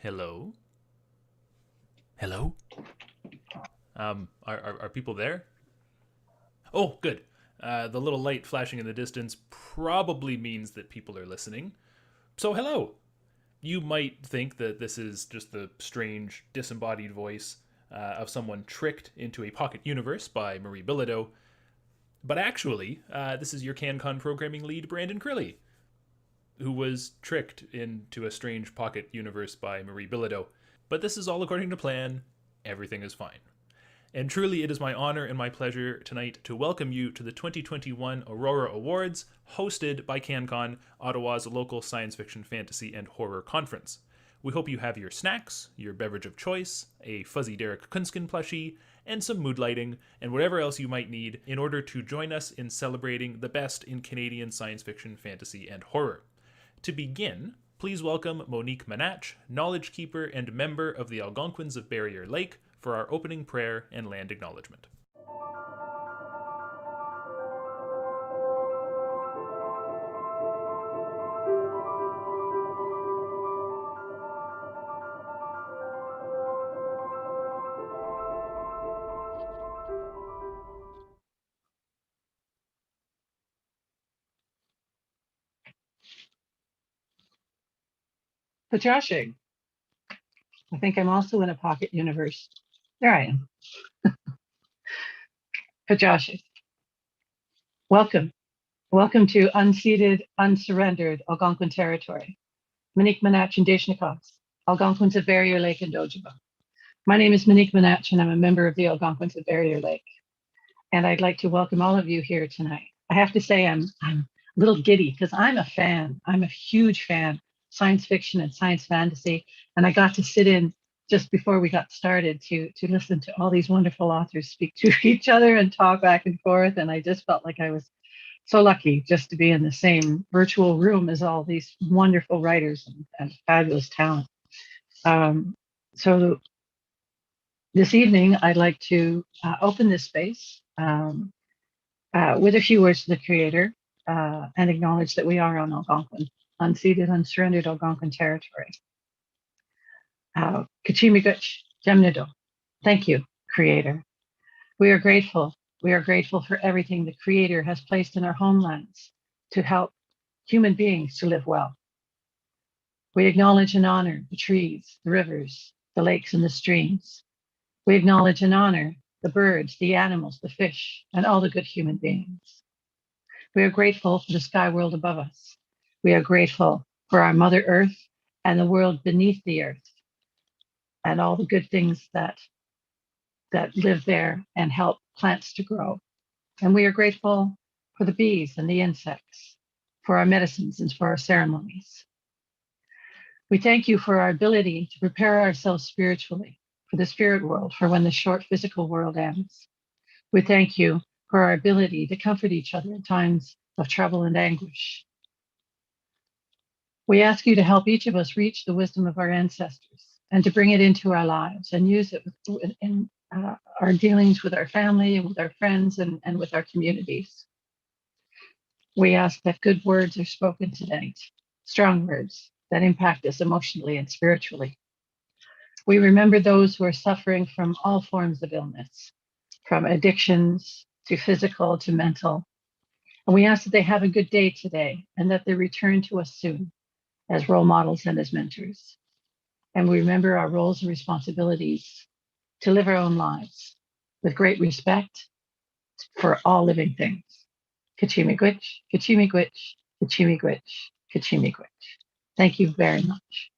Hello? Hello? Are people there? Oh, good. The little light flashing in the distance probably means that people are listening. So, hello! You might think that this is just the strange, disembodied voice of someone tricked into a pocket universe by Marie Bilodeau, but actually, this is your CanCon programming lead, Brandon Crilly, who was tricked into a strange pocket universe by Marie Bilodeau. But this is all according to plan. Everything is fine. And truly, it is my honor and my pleasure tonight to welcome you to the 2021 Aurora Awards, hosted by CanCon, Ottawa's local science fiction, fantasy, and horror conference. We hope you have your snacks, your beverage of choice, a fuzzy Derek Kunskin plushie, and some mood lighting, and whatever else you might need in order to join us in celebrating the best in Canadian science fiction, fantasy, and horror. To begin, please welcome Monique Manach, Knowledge Keeper and member of the Algonquins of Barrier Lake, for our opening prayer and land acknowledgement. Joshing. I think I'm also in a pocket universe. There I am. Joshing. Welcome. Welcome to unceded, unsurrendered Algonquin territory. Monique Manach and Deshnikovs, Algonquins of Barrier Lake and Ojibwa. My name is Monique Manach, and I'm a member of the Algonquins of Barrier Lake. And I'd like to welcome all of you here tonight. I have to say I'm a little giddy because I'm a fan. I'm a huge fan of science fiction and science fantasy. And I got to sit in just before we got started to listen to all these wonderful authors speak to each other and talk back and forth. And I just felt like I was so lucky just to be in the same virtual room as all these wonderful writers and fabulous talent. So this evening, I'd like to open this space with a few words to the Creator and acknowledge that we are on Algonquin, unceded, unsurrendered Algonquin territory. Kachimiguch Jemnido. Thank you, Creator. We are grateful. We are grateful for everything the Creator has placed in our homelands to help human beings to live well. We acknowledge and honor the trees, the rivers, the lakes, and the streams. We acknowledge and honor the birds, the animals, the fish, and all the good human beings. We are grateful for the sky world above us. We are grateful for our Mother Earth and the world beneath the earth and all the good things that live there and help plants to grow. And we are grateful for the bees and the insects, for our medicines and for our ceremonies. We thank you for our ability to prepare ourselves spiritually for the spirit world, for when the short physical world ends. We thank you for our ability to comfort each other in times of trouble and anguish. We ask you to help each of us reach the wisdom of our ancestors and to bring it into our lives and use it in our dealings with our family and with our friends and with our communities. We ask that good words are spoken tonight, strong words that impact us emotionally and spiritually. We remember those who are suffering from all forms of illness, from addictions to physical to mental. And we ask that they have a good day today and that they return to us soon as role models and as mentors. And we remember our roles and responsibilities to live our own lives with great respect for all living things. Kachimigwich, Kachimigwich, Kachimigwich, Kachimigwich. Thank you very much.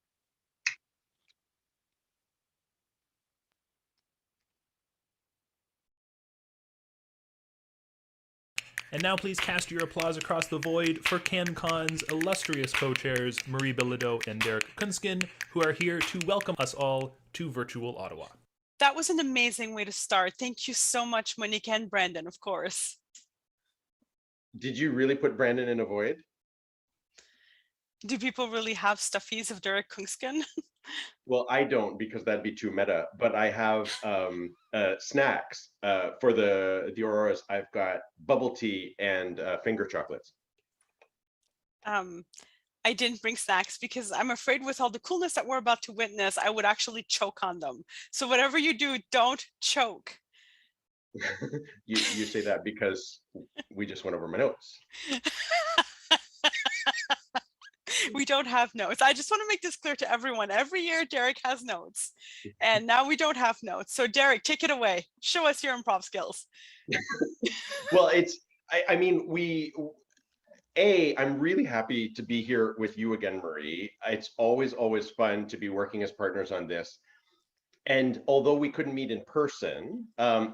And now please cast your applause across the void for CanCon's illustrious co-chairs, Marie Bilodeau and Derek Kunskin, who are here to welcome us all to virtual Ottawa. That was an amazing way to start. Thank you so much, Monique and Brandon, of course. Did you really put Brandon in a void? Do people really have stuffies of Derek Kunskin? Well, I don't, because that'd be too meta, but I have snacks for the Auroras. I've got bubble tea and finger chocolates. I didn't bring snacks because I'm afraid with all the coolness that we're about to witness, I would actually choke on them. So whatever you do, don't choke. You say that because we just went over my notes. We don't have notes. I just want to make this clear to everyone. Every year, Derek has notes, and now we don't have notes. So Derek, take it away. Show us your improv skills. Well, I mean, I'm really happy to be here with you again, Marie. It's always fun to be working as partners on this. And although we couldn't meet in person,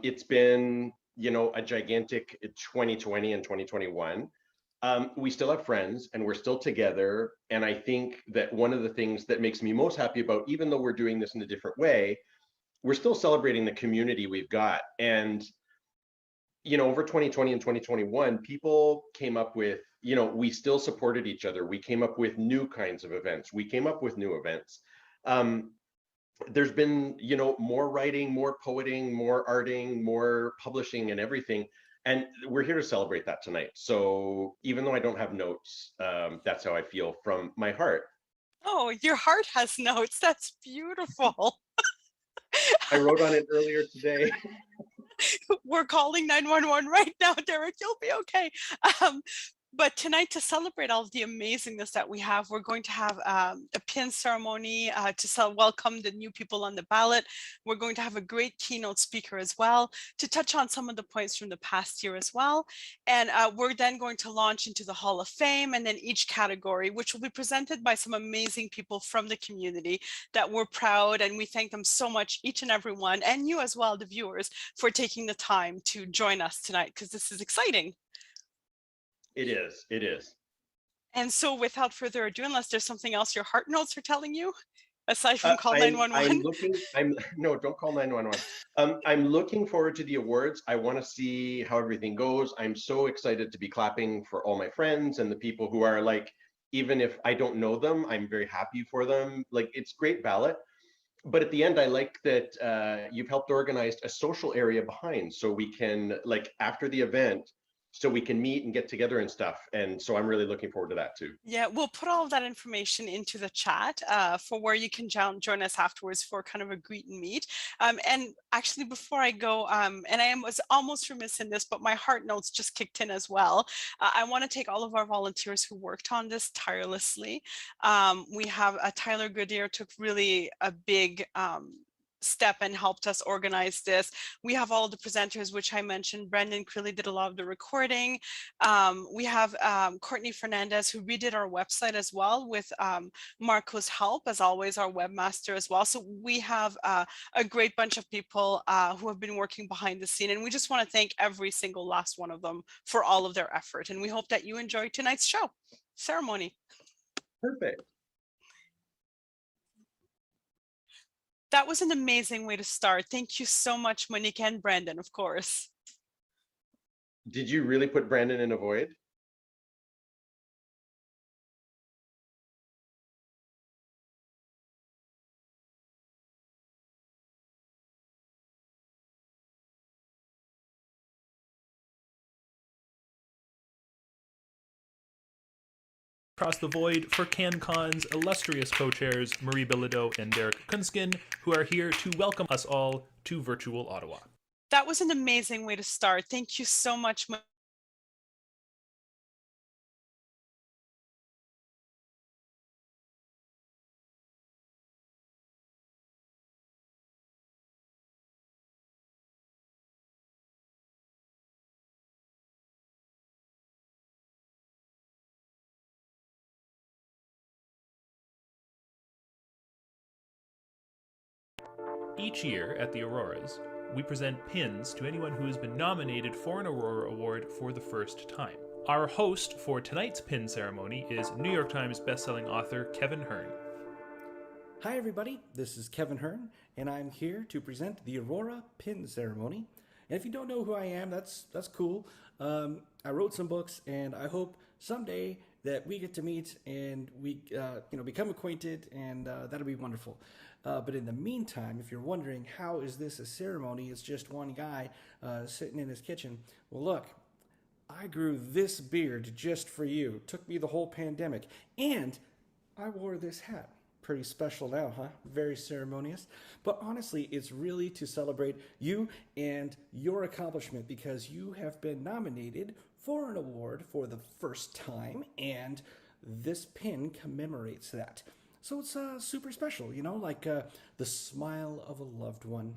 it's been, a gigantic 2020 and 2021. We still have friends and we're still together. And I think that one of the things that makes me most happy about, even though we're doing this in a different way, we're still celebrating the community we've got. And, over 2020 and 2021, people came up with, we still supported each other. We came up with new kinds of events. We came up with new events. There's been, more writing, more poeting, more arting, more publishing and everything. And we're here to celebrate that tonight. So even though I don't have notes, that's how I feel from my heart. Oh, your heart has notes. That's beautiful. I wrote on it earlier today. We're calling 911 right now, Derek. You'll be okay. But tonight, to celebrate all of the amazingness that we have, we're going to have a pin ceremony to welcome the new people on the ballot. We're going to have a great keynote speaker as well to touch on some of the points from the past year as well. And we're then going to launch into the Hall of Fame and then each category, which will be presented by some amazing people from the community that we're proud, and we thank them so much, each and every one, and you as well, the viewers, for taking the time to join us tonight, because this is exciting. It is. And so without further ado, unless there's something else your heart notes are telling you, aside from call 911. No, don't call 911. I'm looking forward to the awards. I want to see how everything goes. I'm so excited to be clapping for all my friends and the people who are like, even if I don't know them, I'm very happy for them. Like, it's great ballot. But at the end, I like that you've helped organize a social area behind, so we can, like, after the event, so we can meet and get together and stuff. And so I'm really looking forward to that too. Yeah, we'll put all of that information into the chat for where you can join us afterwards for kind of a greet and meet. And actually, before I go, and was almost remiss in this, but my heart notes just kicked in as well. I want to take all of our volunteers who worked on this tirelessly. We have Tyler Goodyear took really a big step and helped us organize this. We have all the presenters, which I mentioned. Brendan Crilly did a lot of the recording. We have Courtney Fernandez, who redid our website as well, with Marco's help, as always, our webmaster as well. So we have a great bunch of people who have been working behind the scene, and we just want to thank every single last one of them for all of their effort. And we hope that you enjoyed tonight's ceremony. Perfect. That was an amazing way to start. Thank you so much, Monique and Brandon, of course. Did you really put Brandon in a void? Across the void for CanCon's illustrious co-chairs Marie Bilodeau and Derek Kunskin, who are here to welcome us all to virtual Ottawa. That was an amazing way to start. Thank you so much. Each year at the Auroras, we present pins to anyone who has been nominated for an Aurora Award for the first time. Our host for tonight's pin ceremony is New York Times bestselling author Kevin Hearn. Hi everybody, this is Kevin Hearn, and I'm here to present the Aurora Pin Ceremony. And if you don't know who I am, that's cool. I wrote some books, and I hope someday that we get to meet and we become acquainted, and that'll be wonderful. But in the meantime, if you're wondering how is this a ceremony, it's just one guy sitting in his kitchen. Well, look, I grew this beard just for you. Took me the whole pandemic. And I wore this hat. Pretty special now, huh? Very ceremonious. But honestly, it's really to celebrate you and your accomplishment because you have been nominated for an award for the first time, and this pin commemorates that. So it's super special, you know, like the smile of a loved one,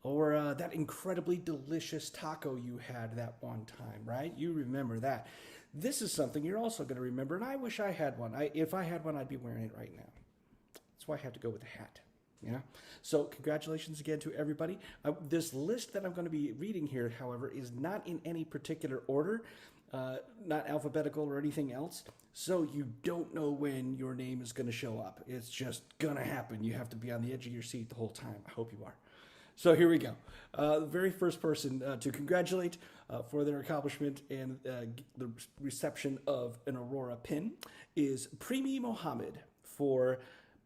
or that incredibly delicious taco you had that one time, right? You remember that. This is something you're also going to remember, and I wish I had one. If I had one, I'd be wearing it right now. That's why I had to go with a hat. Yeah. So congratulations again to everybody. This list that I'm going to be reading here, however, is not in any particular order, not alphabetical or anything else. So you don't know when your name is going to show up. It's just going to happen. You have to be on the edge of your seat the whole time. I hope you are. So here we go. The very first person to congratulate for their accomplishment and the reception of an Aurora pin is Primi Mohammed for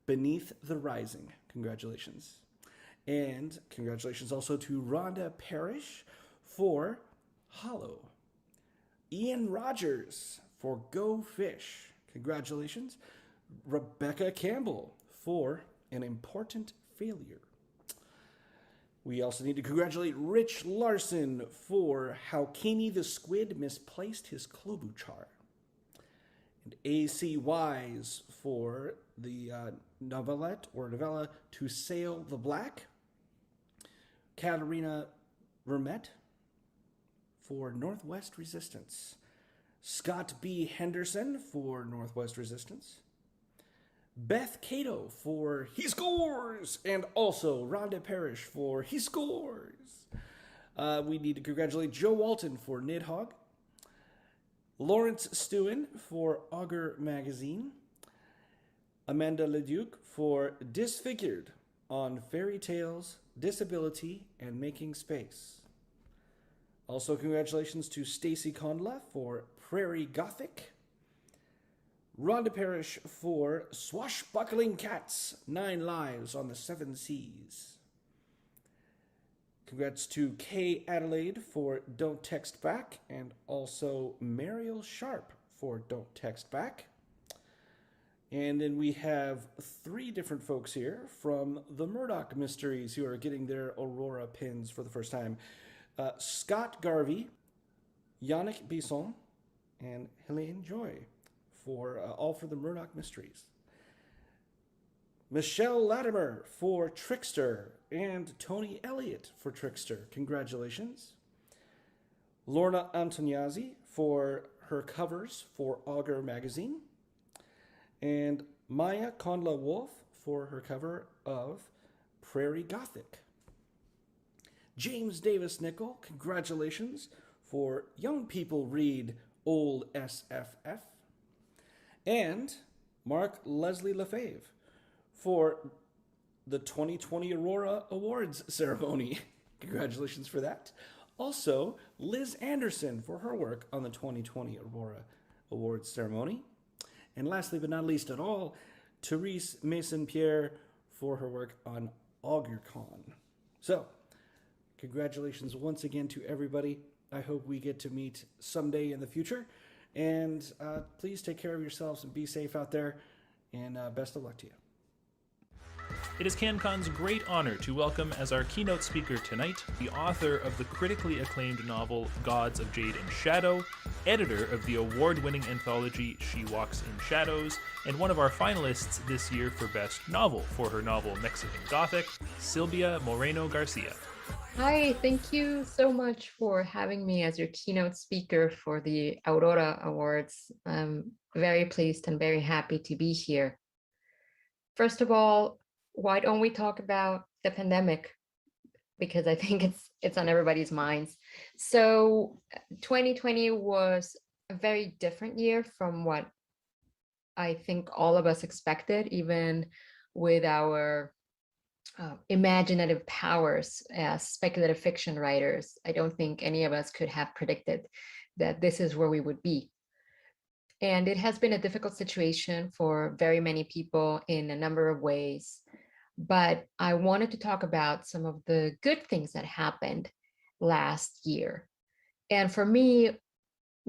Beneath the Rising. Congratulations. And congratulations also to Rhonda Parrish for Hollow. Ian Rogers for Go Fish. Congratulations. Rebecca Campbell for An Important Failure. We also need to congratulate Rich Larson for How Keeney the Squid Misplaced His Klobuchar. And A.C. Wise for the novelette or novella To Sail the Black. Katarina Vermette for Northwest Resistance. Scott B. Henderson for Northwest Resistance. Beth Cato for He Scores! And also Rhonda Parrish for He Scores! We need to congratulate Joe Walton for Nidhogg. Lawrence Stewin for Augur Magazine. Amanda Leduc for Disfigured on Fairy Tales, Disability, and Making Space. Also congratulations to Stacy Conla for Prairie Gothic. Rhonda Parrish for Swashbuckling Cats, 9 Lives on the 7 Seas. Congrats to Kay Adelaide for Don't Text Back, and also Mariel Sharp for Don't Text Back. And then we have 3 different folks here from the Murdoch Mysteries who are getting their Aurora pins for the first time. Scott Garvey, Yannick Bisson, and Helene Joy for all for the Murdoch Mysteries. Michelle Latimer for Trickster, and Tony Elliott for Trickster. Congratulations. Lorna Antoniazzi for her covers for Augur Magazine. And Maya Conla Wolf for her cover of Prairie Gothic. James Davis Nickel, congratulations for Young People Read Old SFF. And Mark Leslie Lefebvre for the 2020 Aurora Awards ceremony. Congratulations for that. Also, Liz Anderson for her work on the 2020 Aurora Awards ceremony. And lastly, but not least at all, Therese Mason-Pierre for her work on AugurCon. So, congratulations once again to everybody. I hope we get to meet someday in the future. And please take care of yourselves and be safe out there. And best of luck to you. It is CanCon's great honor to welcome as our keynote speaker tonight the author of the critically acclaimed novel Gods of Jade and Shadow, editor of the award-winning anthology She Walks in Shadows, and one of our finalists this year for Best Novel for her novel Mexican Gothic, Silvia Moreno Garcia. Hi, thank you so much for having me as your keynote speaker for the Aurora Awards. I'm very pleased and very happy to be here. First of all, why don't we talk about the pandemic? Because I think it's on everybody's minds. So 2020 was a very different year from what I think all of us expected, even with our imaginative powers as speculative fiction writers. I don't think any of us could have predicted that this is where we would be. And it has been a difficult situation for very many people in a number of ways. But I wanted to talk about some of the good things that happened last year. And for me,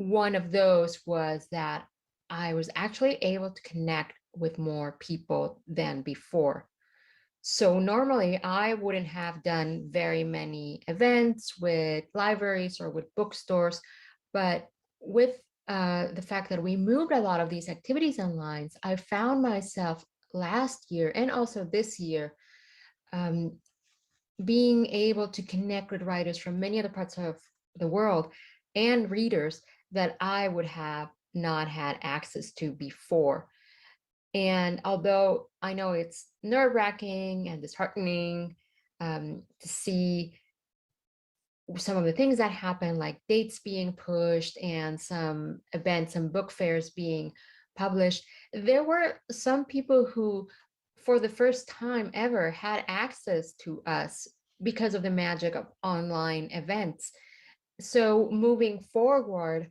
one of those was that I was actually able to connect with more people than before. So normally I wouldn't have done very many events with libraries or with bookstores, but with the fact that we moved a lot of these activities online, I found myself last year and also this year being able to connect with writers from many other parts of the world and readers that I would have not had access to before. And although I know it's nerve-wracking and disheartening to see some of the things that happen, like dates being pushed and some events and book fairs being published, there were some people who, for the first time ever, had access to us because of the magic of online events. So moving forward,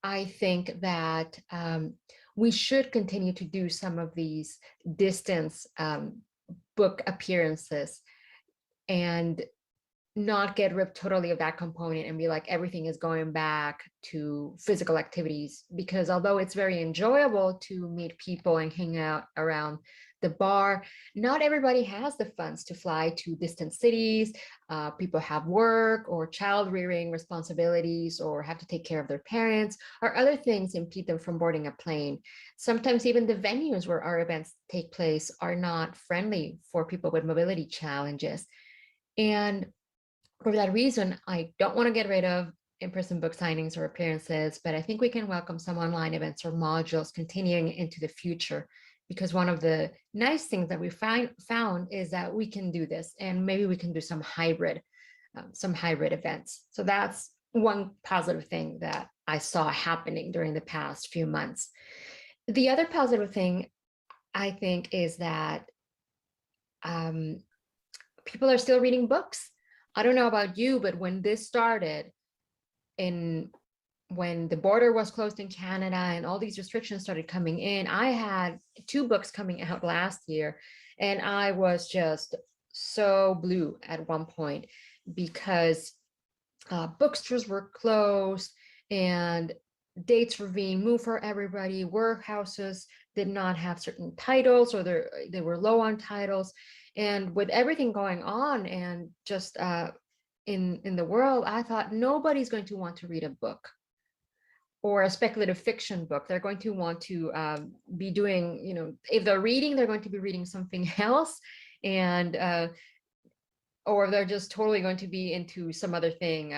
I think that we should continue to do some of these distance book appearances and not get ripped totally of that component and be like everything is going back to physical activities, because although it's very enjoyable to meet people and hang out around the bar, not everybody has the funds to fly to distant cities. People have work or child rearing responsibilities or have to take care of their parents, or other things impede them from boarding a plane. Sometimes even the venues where our events take place are not friendly for people with mobility challenges. And for that reason, I don't want to get rid of in-person book signings or appearances, but I think we can welcome some online events or modules continuing into the future, because one of the nice things that we found is that we can do this, and maybe we can do some hybrid events. So that's one positive thing that I saw happening during the past few months. The other positive thing, I think, is that people are still reading books. I don't know about you, but when this started, when the border was closed in Canada and all these restrictions started coming in, I had 2 books coming out last year, and I was just so blue at one point because bookstores were closed and dates were being moved for everybody. Workhouses did not have certain titles, or they were low on titles. And with everything going on and just in the world, I thought nobody's going to want to read a book or a speculative fiction book. They're going to want to be doing, if they're reading, they're going to be reading something else, and or they're just totally going to be into some other thing,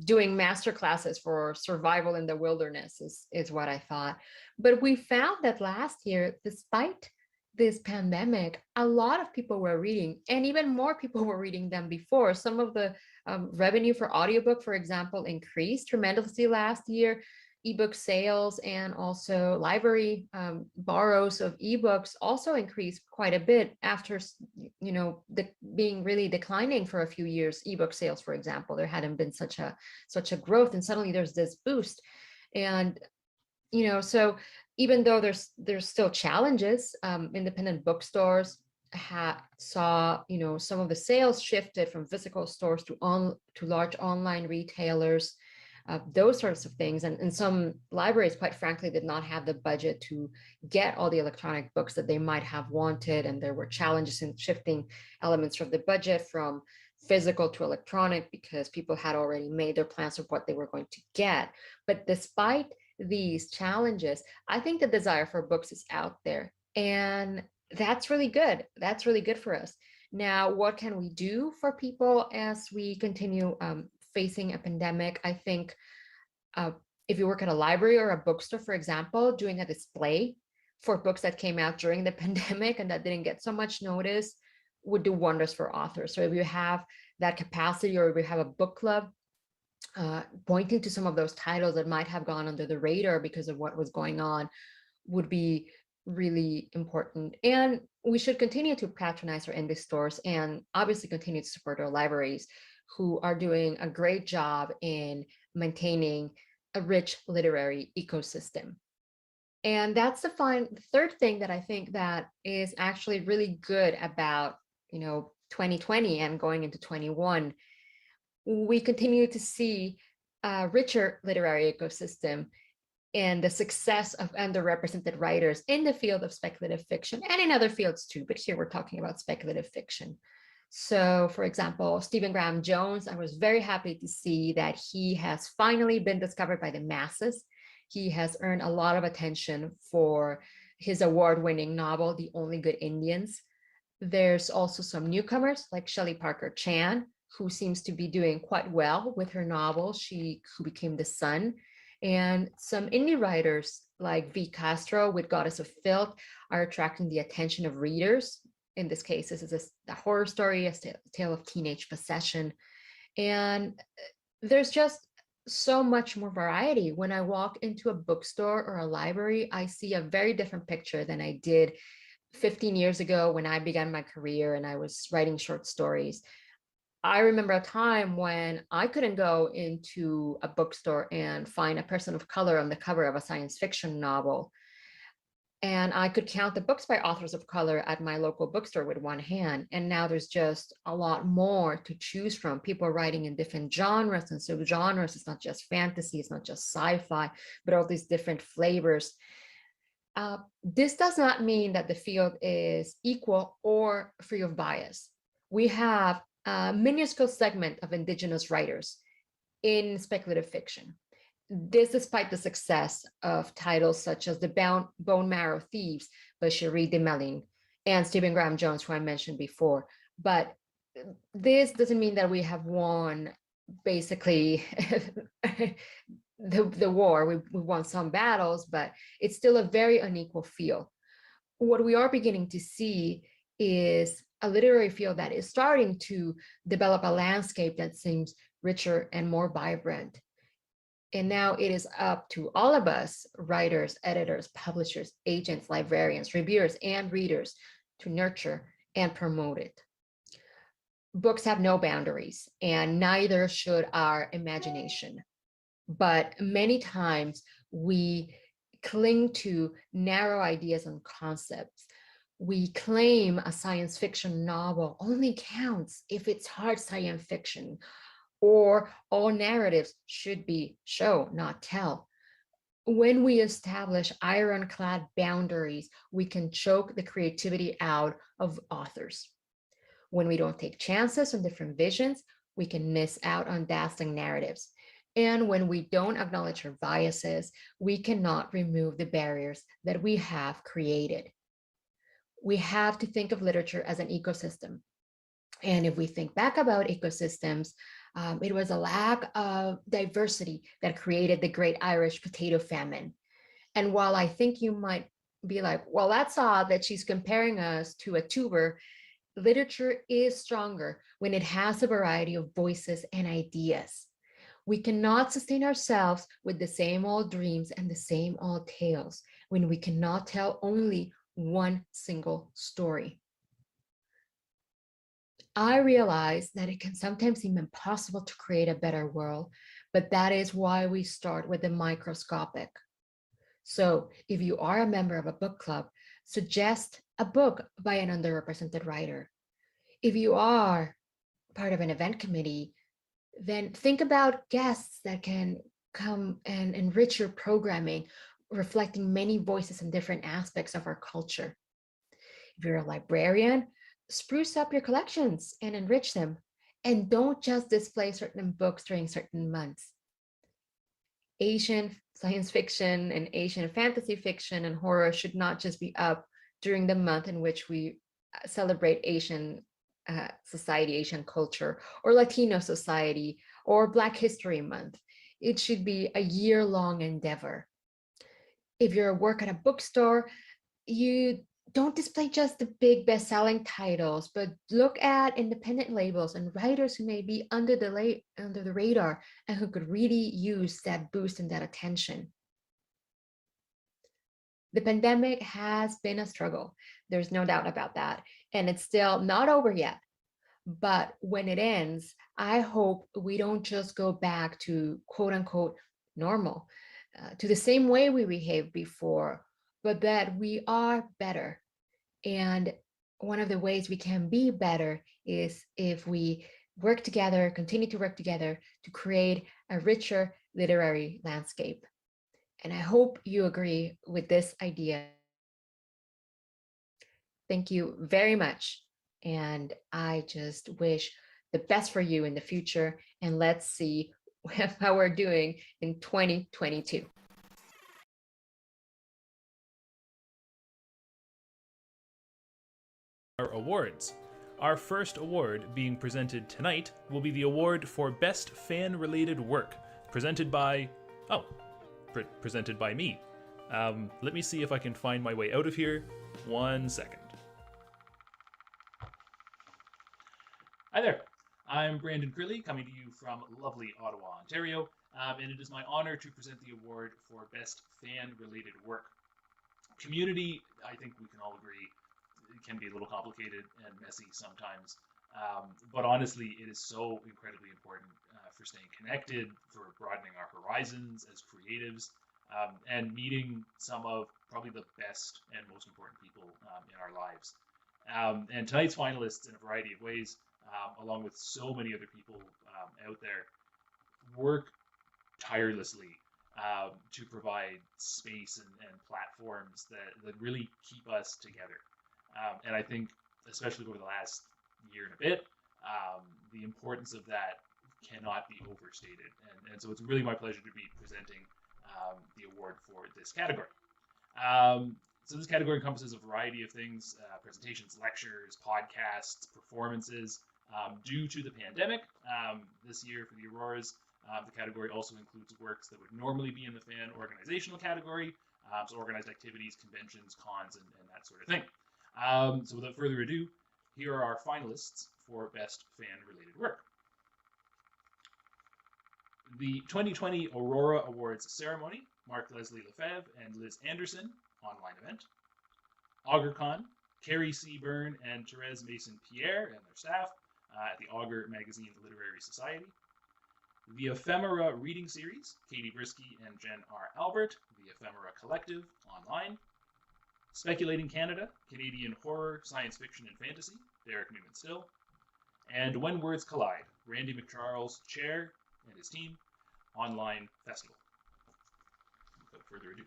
doing master classes for survival in the wilderness is what I thought. But we found that last year, despite this pandemic, a lot of people were reading, and even more people were reading than before. Some of the revenue for audiobook, for example, increased tremendously last year. Ebook sales and also library borrows of ebooks also increased quite a bit after, being really declining for a few years. Ebook sales, for example, there hadn't been such a growth, and suddenly there's this boost. And so even though there's still challenges, independent bookstores saw some of the sales shifted from physical stores to large online retailers, those sorts of things. And some libraries, quite frankly, did not have the budget to get all the electronic books that they might have wanted, and there were challenges in shifting elements of the budget from physical to electronic because people had already made their plans of what they were going to get. But despite these challenges, I think the desire for books is out there, and that's really good. That's really good for us. Now, what can we do for people as we continue facing a pandemic? I think if you work at a library or a bookstore, for example, doing a display for books that came out during the pandemic and that didn't get so much notice would do wonders for authors. So if you have that capacity, or if you have a book club, pointing to some of those titles that might have gone under the radar because of what was going on would be really important. And we should continue to patronize our indie stores and obviously continue to support our libraries, who are doing a great job in maintaining a rich literary ecosystem. And that's the third thing that I think that is actually really good about 2020 and going into 21. We continue to see a richer literary ecosystem and the success of underrepresented writers in the field of speculative fiction and in other fields too, but here we're talking about speculative fiction. So for example, Stephen Graham Jones, I was very happy to see that he has finally been discovered by the masses. He has earned a lot of attention for his award-winning novel, The Only Good Indians. There's also some newcomers like Shelley Parker Chan, who seems to be doing quite well with her novel, Who Became the Sun. And some indie writers like V. Castro with Goddess of Filth are attracting the attention of readers. In this case, this is a horror story, a tale of teenage possession. And there's just so much more variety. When I walk into a bookstore or a library, I see a very different picture than I did 15 years ago when I began my career and I was writing short stories. I remember a time when I couldn't go into a bookstore and find a person of color on the cover of a science fiction novel. And I could count the books by authors of color at my local bookstore with one hand. And now there's just a lot more to choose from. People writing in different genres and subgenres. It's not just fantasy, it's not just sci-fi, but all these different flavors. This does not mean that the field is equal or free of bias. We have a minuscule segment of Indigenous writers in speculative fiction. This despite the success of titles such as The Bone Marrow Thieves by Cherie Desmalines and Stephen Graham Jones, who I mentioned before. But this doesn't mean that we have won basically the war. We won some battles, but it's still a very unequal field. What we are beginning to see is a literary field that is starting to develop a landscape that seems richer and more vibrant. And now it is up to all of us, writers, editors, publishers, agents, librarians, reviewers, and readers to nurture and promote it. Books have no boundaries, and neither should our imagination. But many times we cling to narrow ideas and concepts. We claim a science fiction novel only counts if it's hard science fiction, or all narratives should be show, not tell. When we establish ironclad boundaries, we can choke the creativity out of authors. When we don't take chances on different visions, we can miss out on dazzling narratives. And when we don't acknowledge our biases, we cannot remove the barriers that we have created. We have to think of literature as an ecosystem. And if we think back about ecosystems, it was a lack of diversity that created the Great Irish Potato Famine. And while I think you might be like, well, that's odd that she's comparing us to a tuber, literature is stronger when it has a variety of voices and ideas. We cannot sustain ourselves with the same old dreams and the same old tales when we cannot tell only one single story. I realize that it can sometimes seem impossible to create a better world, but that is why we start with the microscopic. So if you are a member of a book club, suggest a book by an underrepresented writer. If you are part of an event committee, then think about guests that can come and enrich your programming, reflecting many voices and different aspects of our culture. If you're a librarian, spruce up your collections and enrich them, and don't just display certain books during certain months. Asian science fiction and Asian fantasy fiction and horror should not just be up during the month in which we celebrate Asian society, Asian culture, or Latino society, or Black History Month. It should be a year-long endeavor. If you're work at a bookstore, you don't display just the big best-selling titles, but look at independent labels and writers who may be under the radar and who could really use that boost and that attention. The pandemic has been a struggle. There's no doubt about that. And it's still not over yet. But when it ends, I hope we don't just go back to quote unquote normal, to the same way we behaved before, but that we are better. And one of the ways we can be better is if we work together, continue to work together to create a richer literary landscape. And I hope you agree with this idea. Thank you very much. And I just wish the best for you in the future. And let's see how we're doing in 2022. Our awards. Our first award being presented tonight will be the award for Best Fan-Related Work, presented by... presented by me. Let me see if I can find my way out of here. 1 second. Hi there. I'm Brandon Crilly, coming to you from lovely Ottawa, Ontario, and it is my honor to present the award for Best Fan-Related Work. Community, I think we can all agree, it can be a little complicated and messy sometimes, but honestly, it is so incredibly important for staying connected, for broadening our horizons as creatives, and meeting some of probably the best and most important people in our lives. And tonight's finalists, in a variety of ways, along with so many other people out there, work tirelessly to provide space and platforms that really keep us together. And I think, especially over the last year and a bit, the importance of that cannot be overstated. And so it's really my pleasure to be presenting the award for this category. So this category encompasses a variety of things: presentations, lectures, podcasts, performances. Due to the pandemic, this year for the Auroras, the category also includes works that would normally be in the fan organizational category, so organized activities, conventions, cons, and that sort of thing. So without further ado, here are our finalists for Best Fan-Related Work. The 2020 Aurora Awards ceremony, Mark Leslie Lefebvre and Liz Anderson, online event. AugurCon, Carrie C. Byrne and Therese Mason-Pierre and their staff at the Augur Magazine Literary Society. The Ephemera Reading Series, Katie Brisky and Jen R. Albert, the Ephemera Collective, online. Speculating Canada, Canadian Horror, Science Fiction and Fantasy, Derek Newman Still. And When Words Collide, Randy McCharles, Chair, and his team, online festival. Without further ado.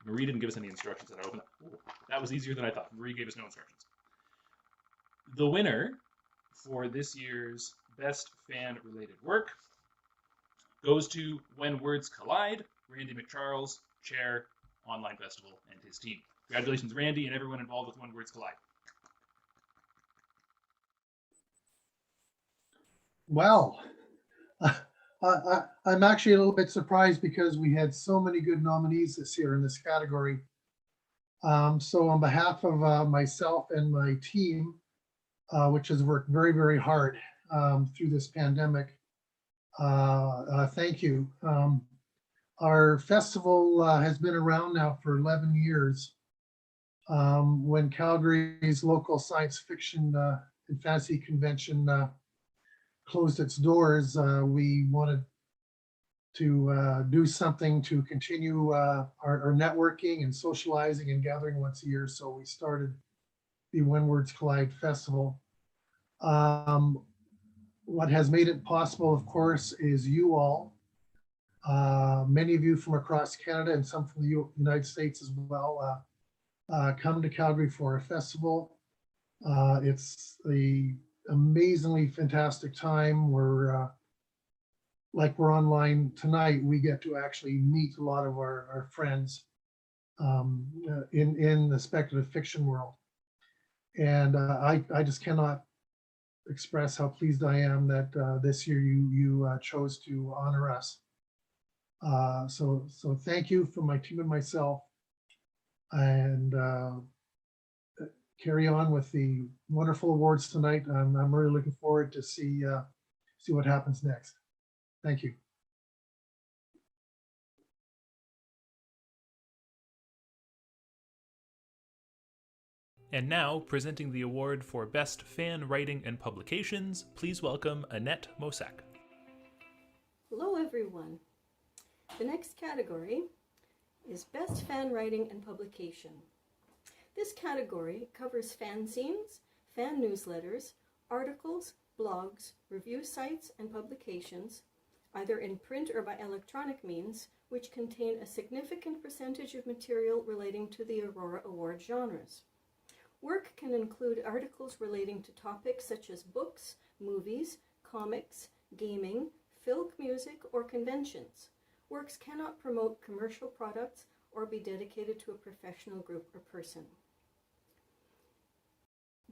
Marie didn't give us any instructions that I opened up. Ooh, that was easier than I thought. Marie gave us no instructions. The winner for this year's Best Fan-Related Work goes to When Words Collide, Randy McCharles, Chair, online festival, and his team. Congratulations, Randy, and everyone involved with When Words Collide. Well, I'm actually a little bit surprised because we had so many good nominees this year in this category. So on behalf of myself and my team, which has worked very, very hard through this pandemic, thank you. Our festival has been around now for 11 years. When Calgary's local science fiction and fantasy convention closed its doors, we wanted to do something to continue our networking and socializing and gathering once a year. So we started the When Words Collide Festival. What has made it possible, of course, is you all. Many of you from across Canada and some from the United States as well come to Calgary for a festival. It's the amazingly fantastic time. We're online tonight. We get to actually meet a lot of our friends in the speculative fiction world, and I just cannot express how pleased I am that this year you chose to honor us. So thank you from my team and myself, and carry on with the wonderful awards tonight. I'm really looking forward to see what happens next. Thank you. And now, presenting the award for Best Fan Writing and Publications, please welcome Annette Mosak. Hello everyone. The next category is Best Fan Writing and Publication. This category covers fanzines, fan newsletters, articles, blogs, review sites, and publications, either in print or by electronic means, which contain a significant percentage of material relating to the Aurora Award genres. Work can include articles relating to topics such as books, movies, comics, gaming, folk music, or conventions. Works cannot promote commercial products or be dedicated to a professional group or person.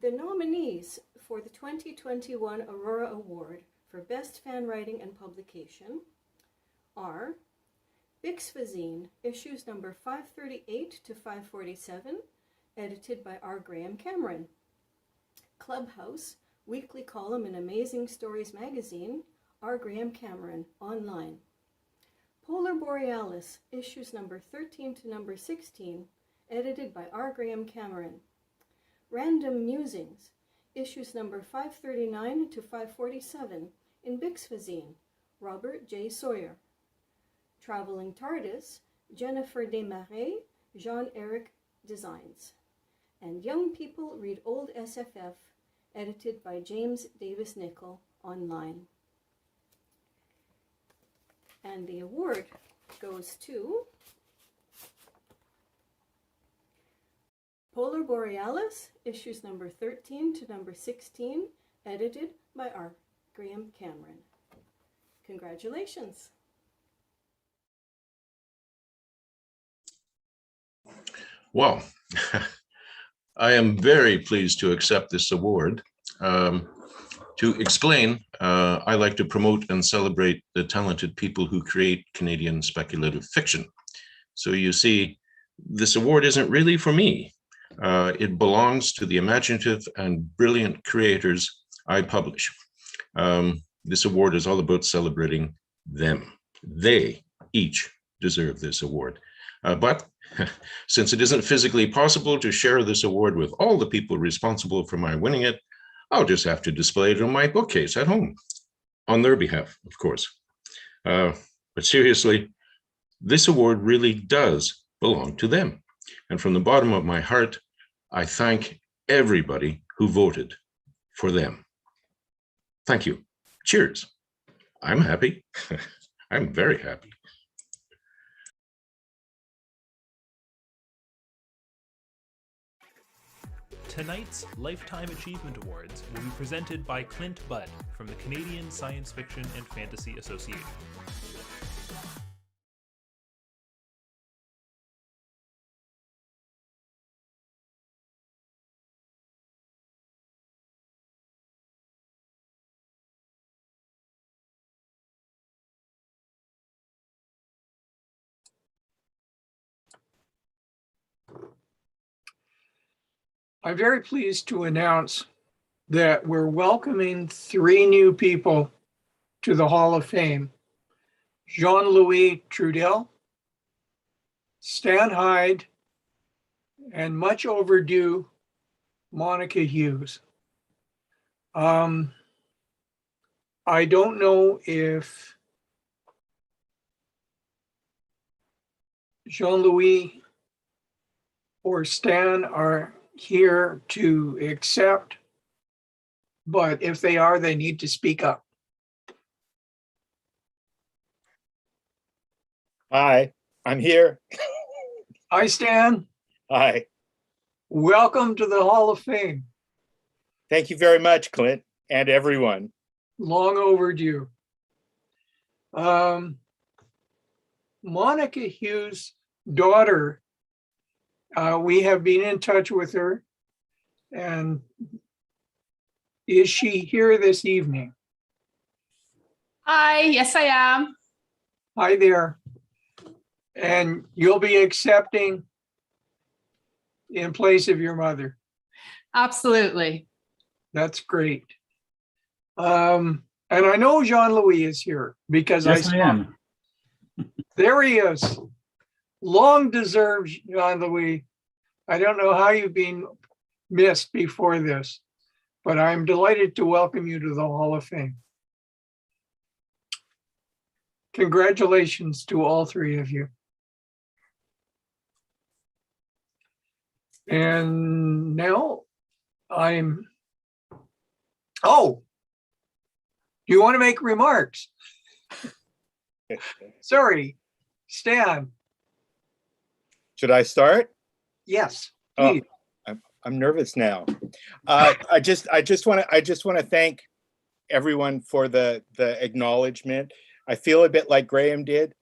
The nominees for the 2021 Aurora Award for Best Fan Writing and Publication are Bixphazine, issues number 538 to 547, edited by R. Graham Cameron. Clubhouse, weekly column in Amazing Stories magazine, R. Graham Cameron, online. Polar Borealis, issues number 13 to number 16, edited by R. Graham Cameron. Random Musings, issues number 539 to 547, in Bixphazine, Robert J. Sawyer. Traveling TARDIS, Jennifer Desmarais, Jean-Eric Designs. And Young People Read Old SFF, edited by James Davis Nichol, online. And the award goes to Polar Borealis, issues number 13 to number 16, edited by R. Graham Cameron. Congratulations. Well, I am very pleased to accept this award. To explain, I like to promote and celebrate the talented people who create Canadian speculative fiction. So you see, this award isn't really for me. It belongs to the imaginative and brilliant creators I publish. This award is all about celebrating them. They each deserve this award. But since it isn't physically possible to share this award with all the people responsible for my winning it, I'll just have to display it on my bookcase at home, on their behalf, of course. But seriously, this award really does belong to them. And from the bottom of my heart, I thank everybody who voted for them. Thank you. Cheers. I'm happy. I'm very happy. Tonight's Lifetime Achievement Awards will be presented by Clint Budd from the Canadian Science Fiction and Fantasy Association. I'm very pleased to announce that we're welcoming 3 new people to the Hall of Fame. Jean-Louis Trudel, Stan Hyde, and much overdue Monica Hughes. I don't know if Jean-Louis or Stan are here to accept, but if they are, they need to speak up. Hi, I'm here. Hi, Stan. Hi. Welcome to the Hall of Fame. Thank you very much, Clint, and everyone. Long overdue. Monica Hughes' daughter, we have been in touch with her, and is she here this evening? Hi, yes, I am. Hi there. And you'll be accepting in place of your mother. Absolutely. That's great. And I know Jean-Louis is here because yes, I am. There he is. Long deserved, Jean-Louis. I don't know how you've been missed before this, but I'm delighted to welcome you to the Hall of Fame. Congratulations to all 3 of you. And now oh, Do you want to make remarks? Sorry, Stan. Should I start? Yes, Oh, please. I'm nervous now. I just want to thank everyone for the acknowledgement. I feel a bit like Graham did.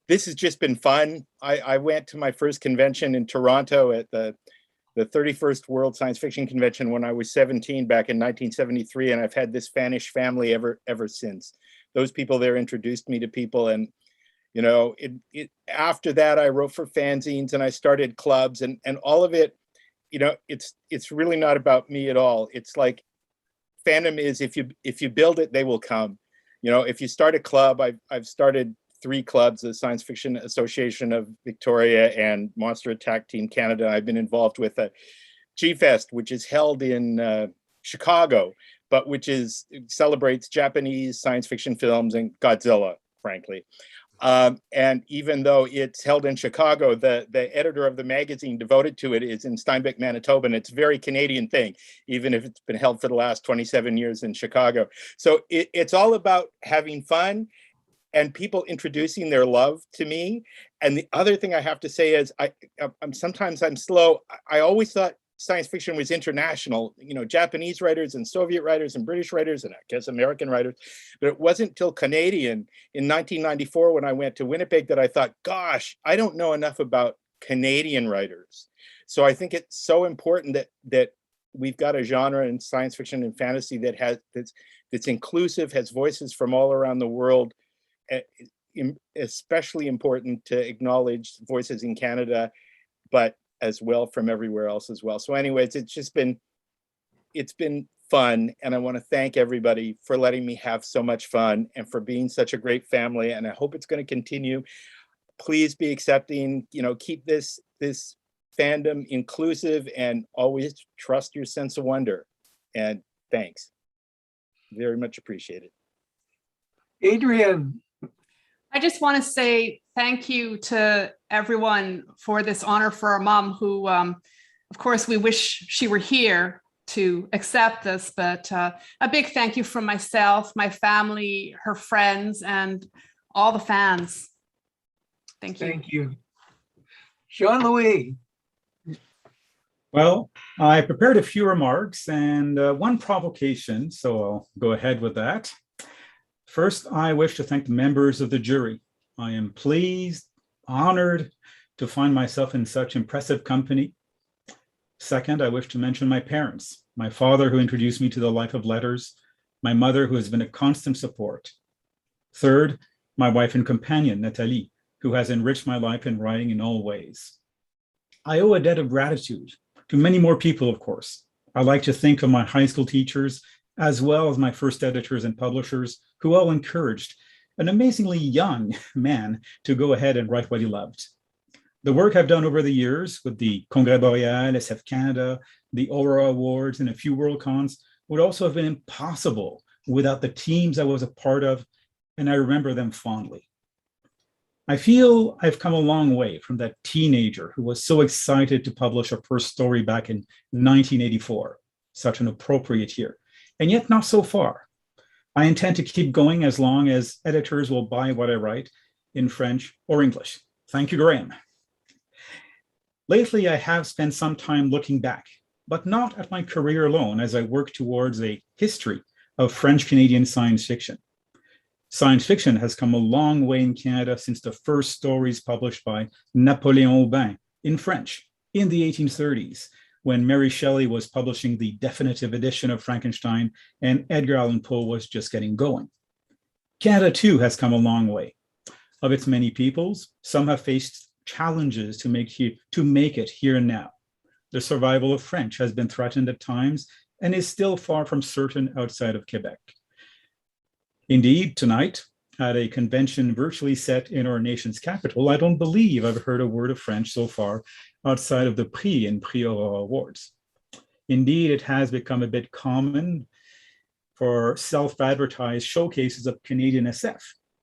This has just been fun. I went to my first convention in Toronto at the 31st World Science Fiction Convention when I was 17 back in 1973, and I've had this fanish family ever since. Those people there introduced me to people, and after that I wrote for fanzines and I started clubs, and all of it. It's really not about me at all. It's like fandom is if you build it, they will come. If you start a club, I've started 3 clubs, the Science Fiction Association of Victoria and Monster Attack Team Canada. I've been involved with a G-Fest, which is held in Chicago, but which celebrates Japanese science fiction films and Godzilla, frankly. And even though it's held in Chicago, the editor of the magazine devoted to it is in Steinbeck, Manitoba, and it's a very Canadian thing, even if it's been held for the last 27 years in Chicago. So it's all about having fun and people introducing their love to me. And the other thing I have to say is sometimes I'm slow. I always thought science fiction was international, Japanese writers and Soviet writers and British writers and I guess American writers. But it wasn't till Canadian in 1994 when I went to Winnipeg that I thought, gosh, I don't know enough about Canadian writers. So I think it's so important that we've got a genre in science fiction and fantasy that's inclusive, has voices from all around the world. Especially important to acknowledge voices in Canada, but as well from everywhere else as well. So anyways, it's been fun. And I want to thank everybody for letting me have so much fun and for being such a great family. And I hope it's going to continue. Please be accepting, keep this fandom inclusive and always trust your sense of wonder. And thanks. Very much appreciated. Adrian. I just want to say thank you to everyone for this honor for our mom, who, of course, we wish she were here to accept this, but a big thank you from myself, my family, her friends, and all the fans. Thank you. Thank you. Jean-Louis. Well, I prepared a few remarks and one provocation, so I'll go ahead with that. First, I wish to thank the members of the jury. I am pleased, honored to find myself in such impressive company. Second, I wish to mention my parents, my father who introduced me to the life of letters, my mother who has been a constant support. Third, my wife and companion, Nathalie, who has enriched my life in writing in all ways. I owe a debt of gratitude to many more people, of course. I like to think of my high school teachers, as well as my first editors and publishers, who all encouraged an amazingly young man to go ahead and write what he loved. The work I've done over the years with the Congrès Boreal, SF Canada, the Aurora Awards, and a few Worldcons would also have been impossible without the teams I was a part of, and I remember them fondly. I feel I've come a long way from that teenager who was so excited to publish a first story back in 1984, such an appropriate year, and yet not so far. I intend to keep going as long as editors will buy what I write in French or English. Thank you, Graham. Lately, I have spent some time looking back, but not at my career alone as I work towards a history of French-Canadian science fiction. Science fiction has come a long way in Canada since the first stories published by Napoléon Aubin in French in the 1830s, when Mary Shelley was publishing the definitive edition of Frankenstein and Edgar Allan Poe was just getting going. Canada, too, has come a long way. Of its many peoples, some have faced challenges to make it here and now. The survival of French has been threatened at times and is still far from certain outside of Quebec. Indeed, tonight, at a convention virtually set in our nation's capital, I don't believe I've heard a word of French so far outside of the Prix and Prix Aurora Awards. Indeed, it has become a bit common for self-advertised showcases of Canadian SF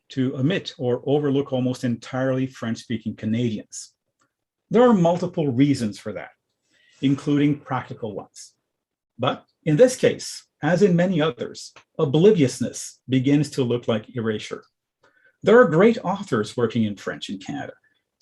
to omit or overlook almost entirely French-speaking Canadians. There are multiple reasons for that, including practical ones. But in this case, as in many others, obliviousness begins to look like erasure. There are great authors working in French in Canada,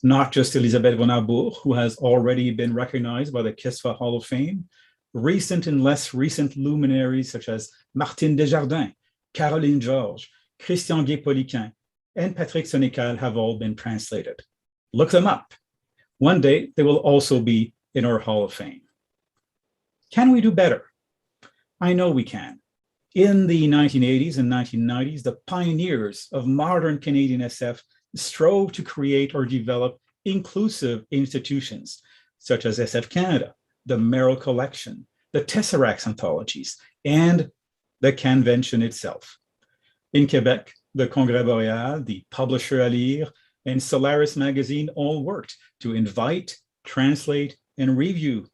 not just Elisabeth Bonabour, who has already been recognized by the Kisva Hall of Fame. Recent and less recent luminaries such as Martine Desjardins, Caroline Georges, Christian Gué-Poliquin, and Patrick Sénécal have all been translated. Look them up. One day, they will also be in our Hall of Fame. Can we do better? I know we can. In the 1980s and 1990s, the pioneers of modern Canadian SF strove to create or develop inclusive institutions, such as SF Canada, the Merrill Collection, the Tesseract anthologies, and the convention itself. In Quebec, the Congrès Boréal, the Publisher à Lire, and Solaris Magazine all worked to invite, translate, and review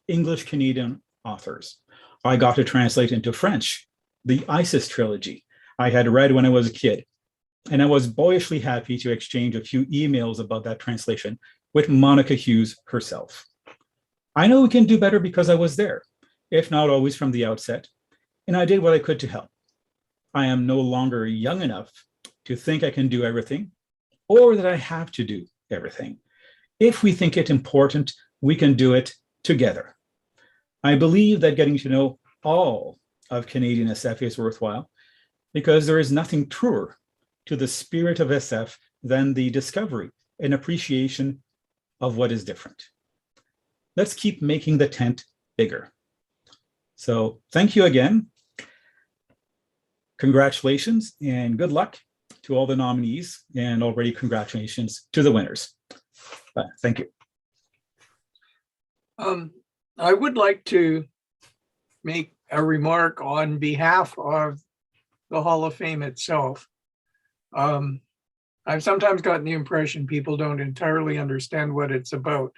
English Canadian authors. I got to translate into French the ISIS trilogy I had read when I was a kid, and I was boyishly happy to exchange a few emails about that translation with Monica Hughes herself. I know we can do better because I was there, if not always from the outset, and I did what I could to help. I am no longer young enough to think I can do everything or that I have to do everything. If we think it important, we can do it together. I believe that getting to know all of Canadian SF is worthwhile because there is nothing truer to the spirit of SF than the discovery and appreciation of what is different. Let's keep making the tent bigger. So thank you again. Congratulations and good luck to all the nominees, and already congratulations to the winners. Thank you. I would like to make a remark on behalf of the Hall of Fame itself. I've sometimes gotten the impression people don't entirely understand what it's about.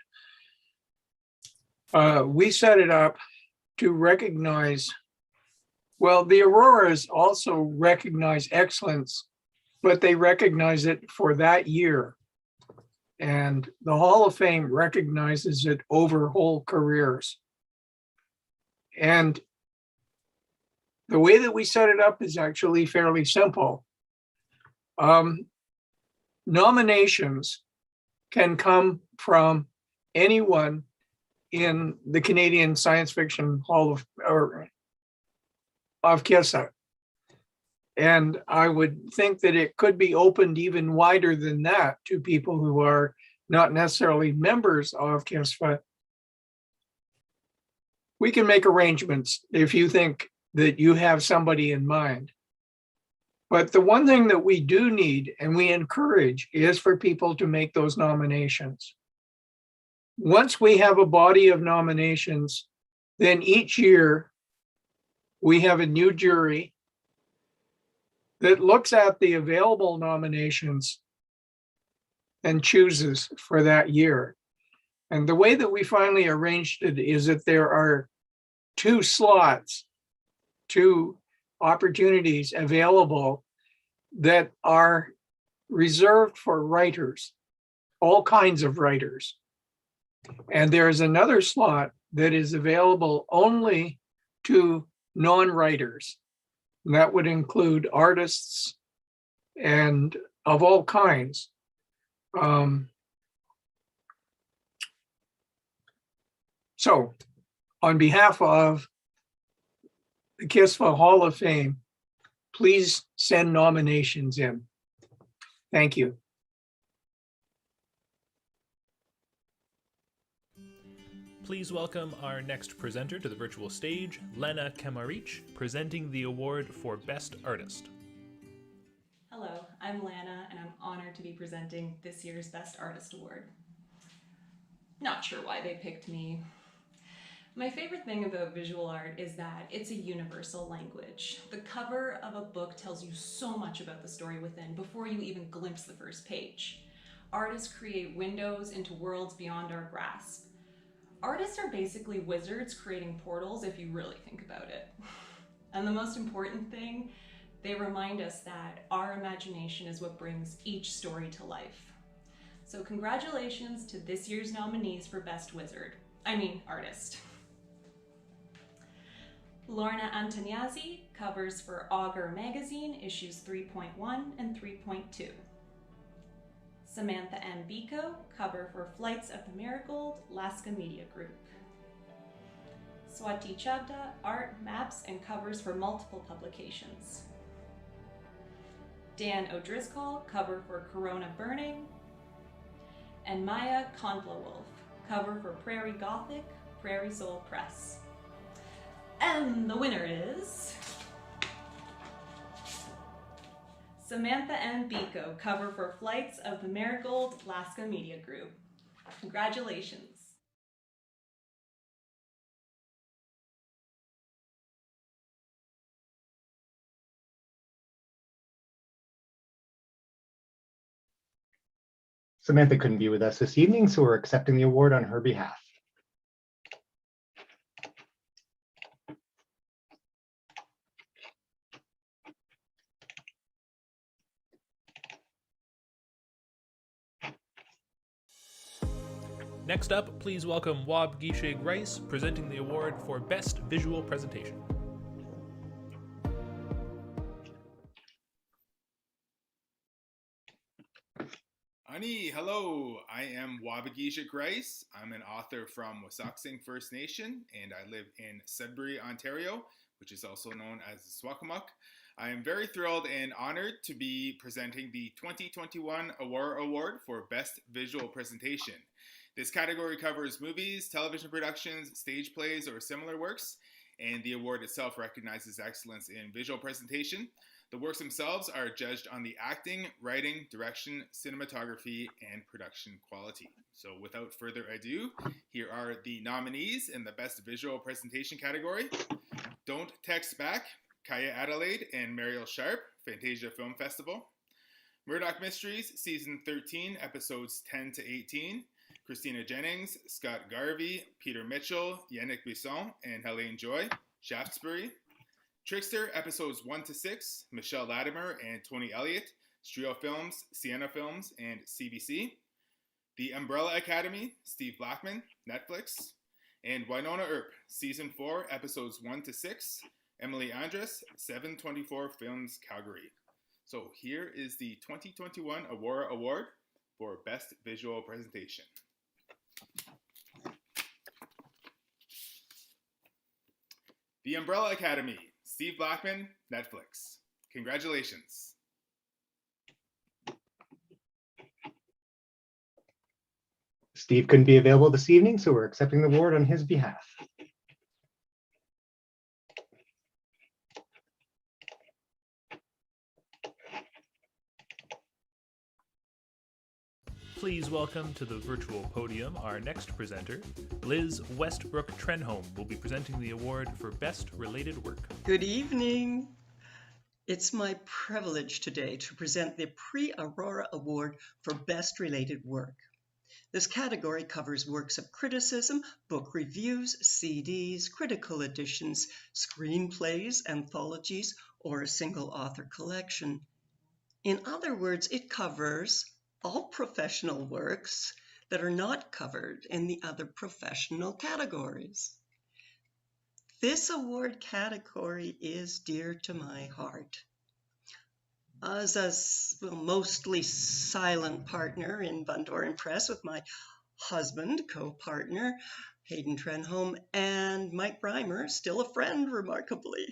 We set it up to recognize, well, the Auroras also recognize excellence, but they recognize it for that year. And the Hall of Fame recognizes it over whole careers. And the way that we set it up is actually fairly simple. Nominations can come from anyone in the Canadian Science Fiction Hall of Kissa. And I would think that it could be opened even wider than that to people who are not necessarily members of KISFA. We can make arrangements if you think that you have somebody in mind. But the one thing that we do need and we encourage is for people to make those nominations. Once we have a body of nominations, then each year we have a new jury that looks at the available nominations and chooses for that year. And the way that we finally arranged it is that there are 2 slots, 2 opportunities available that are reserved for writers, all kinds of writers. And there's another slot that is available only to non-writers. And that would include artists and of all kinds. So on behalf of the KISFA Hall of Fame, please send nominations in. Thank you. Please welcome our next presenter to the virtual stage, Lena Kamarich, presenting the award for Best Artist. Hello, I'm Lana, and I'm honored to be presenting this year's Best Artist Award. Not sure why they picked me. My favorite thing about visual art is that it's a universal language. The cover of a book tells you so much about the story within before you even glimpse the first page. Artists create windows into worlds beyond our grasp. Artists are basically wizards creating portals if you really think about it. And the most important thing, they remind us that our imagination is what brings each story to life. So congratulations to this year's nominees for Best Artist. Lorna Antoniazzi covers for Augur Magazine, issues 3.1 and 3.2. Samantha M. Biko, cover for Flights of the Marigold, Laska Media Group. Swati Chavda, art, maps, and covers for multiple publications. Dan O'Driscoll, cover for Corona Burning. And Maya Kondlawolf, cover for Prairie Gothic, Prairie Soul Press. And the winner is Samantha M. Biko, cover for Flights of the Marigold, Laska Media Group. Congratulations. Samantha couldn't be with us this evening, so we're accepting the award on her behalf. Next up, please welcome Wab Guichet Rice, presenting the award for Best Visual Presentation. Ani, hello, I am Wabagisha Grice. I'm an author from Wasauksing First Nation, and I live in Sudbury, Ontario, which is also known as Swakamuck. I am very thrilled and honored to be presenting the 2021 Aurora Award for Best Visual Presentation. This category covers movies, television productions, stage plays, or similar works, and the award itself recognizes excellence in visual presentation. The works themselves are judged on the acting, writing, direction, cinematography, and production quality. So without further ado, here are the nominees in the Best Visual Presentation category. Don't Text Back, Kaya Adelaide and Mariel Sharp, Fantasia Film Festival. Murdoch Mysteries, Season 13, Episodes 10 to 18. Christina Jennings, Scott Garvey, Peter Mitchell, Yannick Bisson, and Helene Joy, Shaftesbury. Trickster, Episodes 1 to 6, Michelle Latimer and Tony Elliott, Strio Films, Sienna Films, and CBC. The Umbrella Academy, Steve Blackman, Netflix. And Winona Earp, Season 4, Episodes 1 to 6, Emily Andress, 724 Films, Calgary. So here is the 2021 Aurora Award for Best Visual Presentation. The Umbrella Academy, Steve Blackman, Netflix. Congratulations. Steve couldn't be available this evening, so we're accepting the award on his behalf. Please welcome to the virtual podium our next presenter. Liz Westbrook Trenholm will be presenting the award for Best Related Work. Good evening. It's my privilege today to present the Pre-Aurora Award for Best Related Work. This category covers works of criticism, book reviews, CDs, critical editions, screenplays, anthologies, or a single author collection. In other words, it covers all professional works that are not covered in the other professional categories. This award category is dear to my heart. As a mostly silent partner in Van Doren Press with my husband, co-partner, Hayden Trenholm, and Mike Breimer, still a friend, remarkably,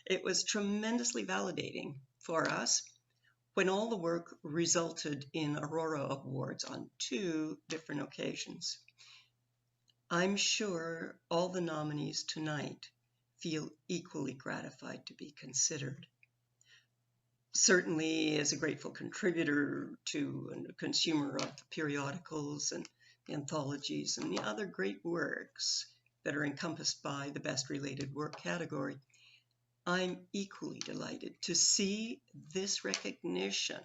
it was tremendously validating for us when all the work resulted in Aurora Awards on 2 different occasions. I'm sure all the nominees tonight feel equally gratified to be considered. Certainly, as a grateful contributor to and a consumer of the periodicals and anthologies and the other great works that are encompassed by the Best Related Work category, I'm equally delighted to see this recognition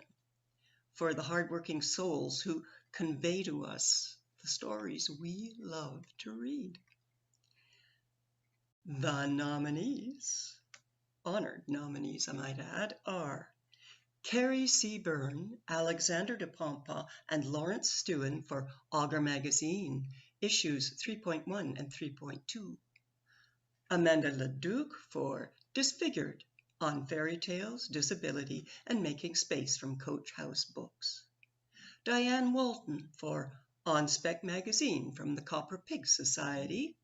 for the hardworking souls who convey to us the stories we love to read. The nominees, honored nominees I might add, are Carrie C. Byrne, Alexander de Pompa, and Lawrence Stewin for Augur Magazine, issues 3.1 and 3.2. Amanda Leduc for Disfigured on Fairy Tales, Disability, and Making Space from Coach House Books. Diane Walton for On Spec Magazine from the Copper Pig Society.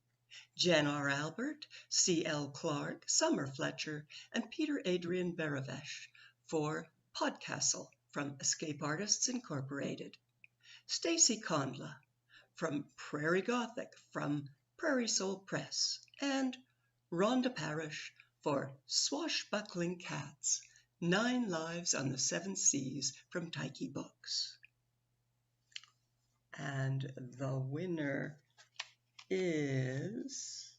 Jen R. Albert, C. L. Clark, Summer Fletcher, and Peter Adrian Baravesh for Podcastle from Escape Artists Incorporated. Stacy Condla from Prairie Gothic from Prairie Soul Press, and Rhonda Parrish for Swashbuckling Cats, 9 Lives on the 7 Seas from Tyche Books. And the winner is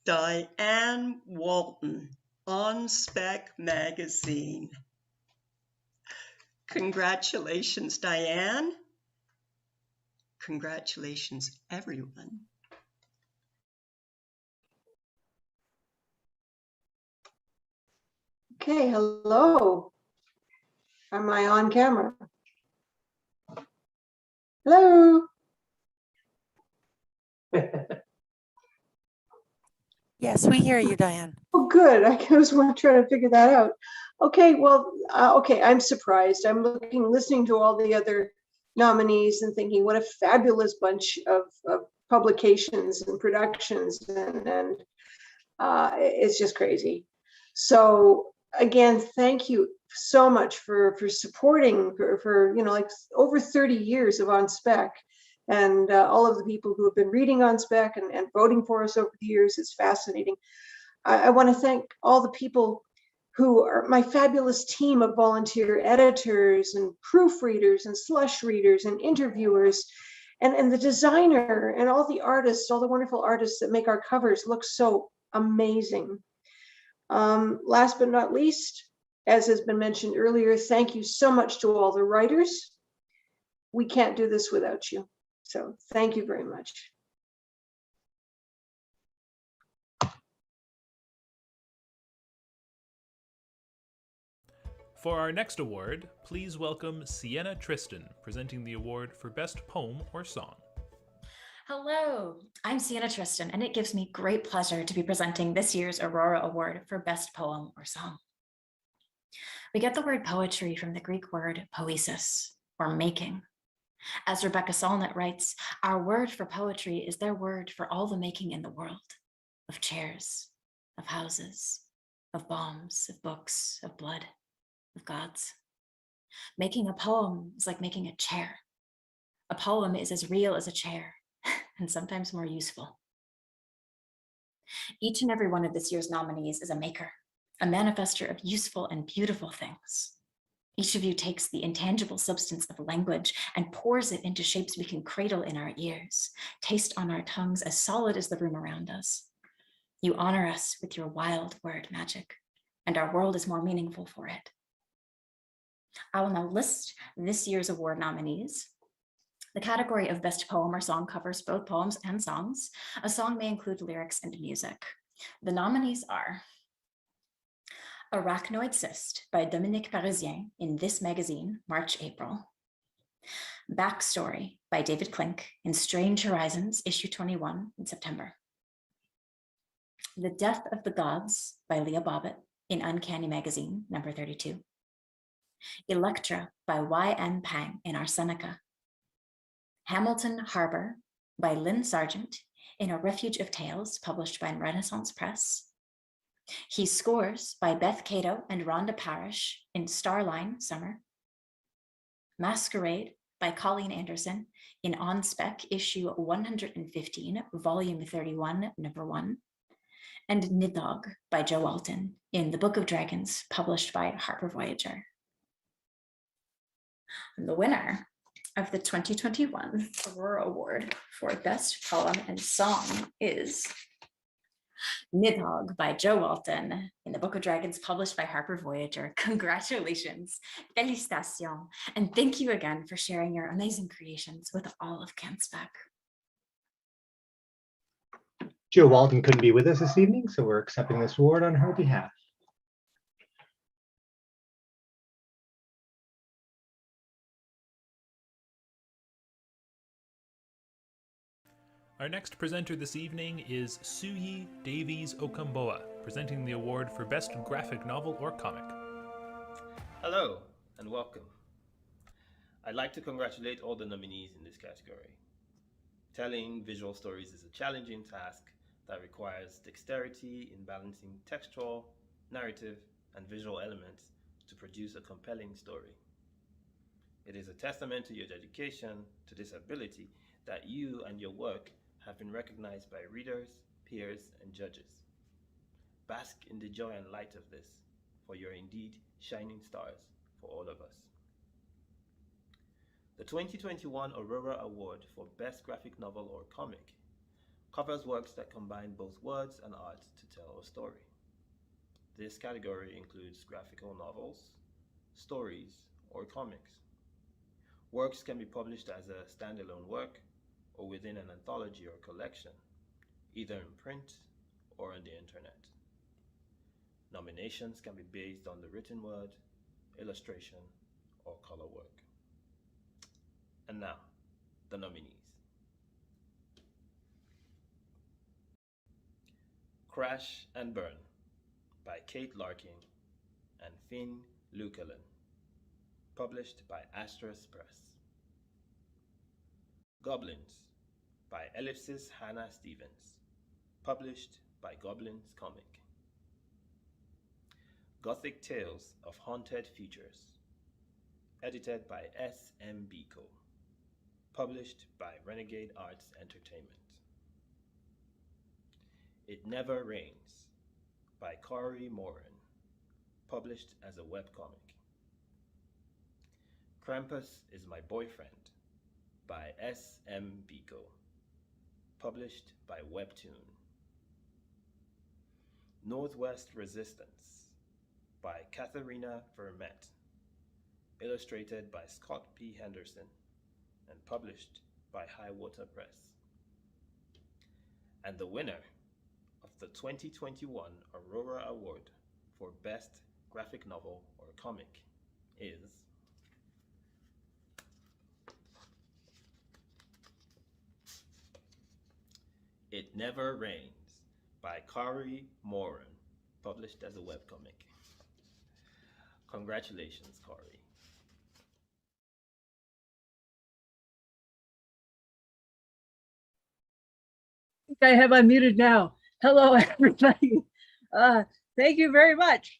Diane Walton, On Spec Magazine. Congratulations, Diane. Congratulations, everyone. Okay, hello. Am I on camera? Hello. Yes, we hear you, Diane. Oh, good. I was trying to figure that out. Okay, well, okay, I'm surprised. I'm listening to all the other nominees and thinking what a fabulous bunch of publications and productions, and it's just crazy. So again, thank you so much for supporting for like over 30 years of On Spec, and all of the people who have been reading On Spec and voting for us over the years. It's fascinating. I want to thank all the people who are my fabulous team of volunteer editors and proofreaders and slush readers and interviewers, and the designer and all the artists, all the wonderful artists that make our covers look so amazing. Last but not least, as has been mentioned earlier, thank you so much to all the writers. We can't do this without you. So thank you very much. For our next award, please welcome Sienna Tristan, presenting the award for Best Poem or Song. Hello, I'm Sienna Tristan, and it gives me great pleasure to be presenting this year's Aurora Award for Best Poem or Song. We get the word poetry from the Greek word poesis, or making. As Rebecca Solnit writes, our word for poetry is their word for all the making in the world, of chairs, of houses, of bombs, of books, of blood, of gods. Making a poem is like making a chair. A poem is as real as a chair, and sometimes more useful. Each and every one of this year's nominees is a maker, a manifester of useful and beautiful things. Each of you takes the intangible substance of language and pours it into shapes we can cradle in our ears, taste on our tongues as solid as the room around us. You honor us with your wild word magic, and our world is more meaningful for it. I will now list this year's award nominees. The category of Best Poem or Song covers both poems and songs. A song may include lyrics and music. The nominees are Arachnoid Cyst by Dominique Parisien in This Magazine, March-April. Backstory by David Klink in Strange Horizons, issue 21 in September. The Death of the Gods by Leah Bobbitt in Uncanny Magazine, number 32. Electra by Y.N. Pang in Arsenica. Hamilton Harbor by Lynn Sargent in A Refuge of Tales, published by Renaissance Press. He Scores by Beth Cato and Rhonda Parrish in Starline, Summer. Masquerade by Colleen Anderson in On Spec, issue 115, volume 31, number 1. And Nidhogg by Joe Alton in The Book of Dragons, published by Harper Voyager. And the winner of the 2021 Aurora Award for Best Poem and Song is Nidhogg by Joe Walton in The Book of Dragons, published by Harper Voyager. Congratulations, félicitations, and thank you again for sharing your amazing creations with all of CanSpec. Joe Walton couldn't be with us this evening, so we're accepting this award on her behalf. Our next presenter this evening is Suyi Davies Okamboa, presenting the award for Best Graphic Novel or Comic. Hello and welcome. I'd like to congratulate all the nominees in this category. Telling visual stories is a challenging task that requires dexterity in balancing textual, narrative, and visual elements to produce a compelling story. It is a testament to your dedication to this ability that you and your work have been recognized by readers, peers, and judges. Bask in the joy and light of this, for you're indeed shining stars for all of us. The 2021 Aurora Award for Best Graphic Novel or Comic covers works that combine both words and art to tell a story. This category includes graphical novels, stories, or comics. Works can be published as a standalone work or within an anthology or collection, either in print or on the internet. Nominations can be based on the written word, illustration, or color work. And now, the nominees. Crash and Burn by Kate Larkin and Finn Lukelin, published by Astros Press. Goblins by Ellipsis Hannah Stevens, published by Goblins Comic. Gothic Tales of Haunted Futures, edited by S.M. Biko, published by Renegade Arts Entertainment. It Never Rains by Corey Moran, published as a webcomic. Krampus is My Boyfriend by S.M. Biko, published by Webtoon. Northwest Resistance by Katharina Vermette, illustrated by Scott P. Henderson, and published by Highwater Press. And the winner of the 2021 Aurora Award for Best Graphic Novel or Comic is It Never Rains by Corey Moran, published as a webcomic. Congratulations, Corey. I have unmuted now. Hello, everybody. Thank you very much.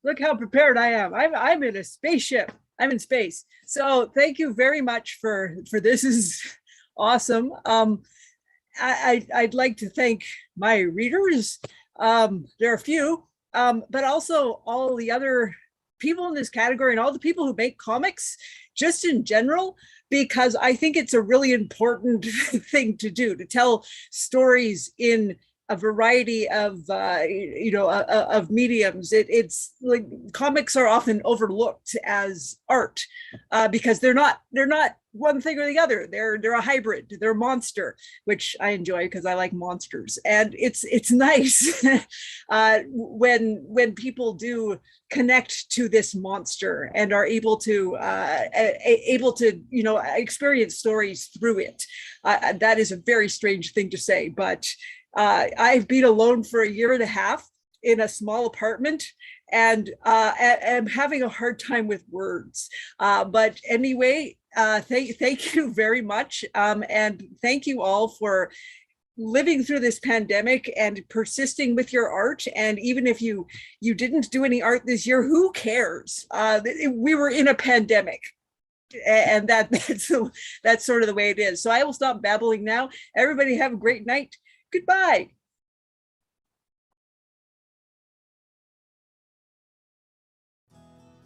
Look how prepared I am. I'm in a spaceship. I'm in space. So thank you very much for this. This is awesome. I'd like to thank my readers. There are a few, but also all the other people in this category and all the people who make comics just in general, because I think it's a really important thing to do, to tell stories in a variety of of mediums. It's like comics are often overlooked as art because they're not one thing or the other. They're a hybrid. They're a monster, which I enjoy because I like monsters. And it's nice when people do connect to this monster and are able to experience stories through it. That is a very strange thing to say, but I've been alone for 1.5 years in a small apartment, and am having a hard time with words. But anyway, thank you very much. And thank you all for living through this pandemic and persisting with your art. And even if you didn't do any art this year, who cares? We were in a pandemic. And that's sort of the way it is. So I will stop babbling now. Everybody have a great night. Goodbye.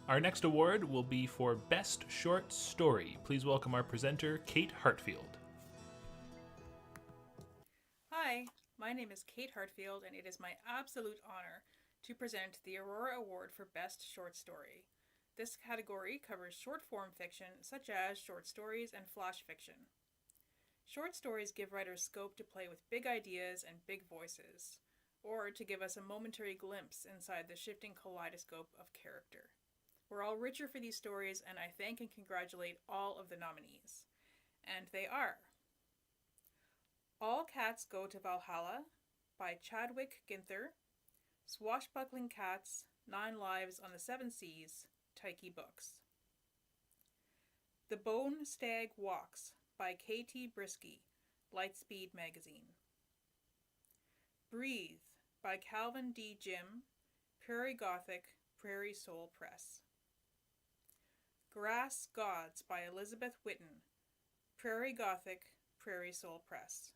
Our next award will be for Best Short Story. Please welcome our presenter, Kate Hartfield. Hi, my name is Kate Hartfield, and it is my absolute honor to present the Aurora Award for Best Short Story. This category covers short form fiction, such as short stories and flash fiction. Short stories give writers scope to play with big ideas and big voices, or to give us a momentary glimpse inside the shifting kaleidoscope of character. We're all richer for these stories, and I thank and congratulate all of the nominees. And they are All Cats Go to Valhalla by Chadwick Ginther. Swashbuckling Cats, 9 Lives on the Seven Seas, Tyche Books. The Bone Stag Walks by K.T. Brisky, Lightspeed Magazine. Breathe by Calvin D. Jim, Prairie Gothic, Prairie Soul Press. Grass Gods by Elizabeth Whitten, Prairie Gothic, Prairie Soul Press.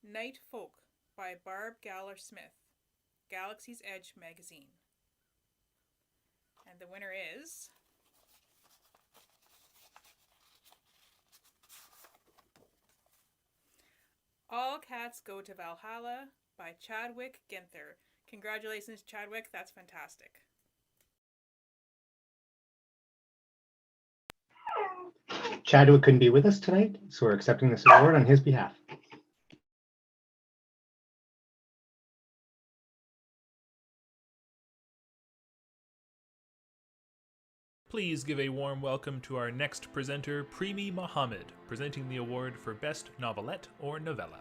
Night Folk by Barb Galler Smith, Galaxy's Edge Magazine. And the winner is All Cats Go to Valhalla by Chadwick Ginther. Congratulations, Chadwick. That's fantastic. Chadwick couldn't be with us tonight, so we're accepting this award on his behalf. Please give a warm welcome to our next presenter, Primi Mohammed, presenting the award for Best Novelette or Novella.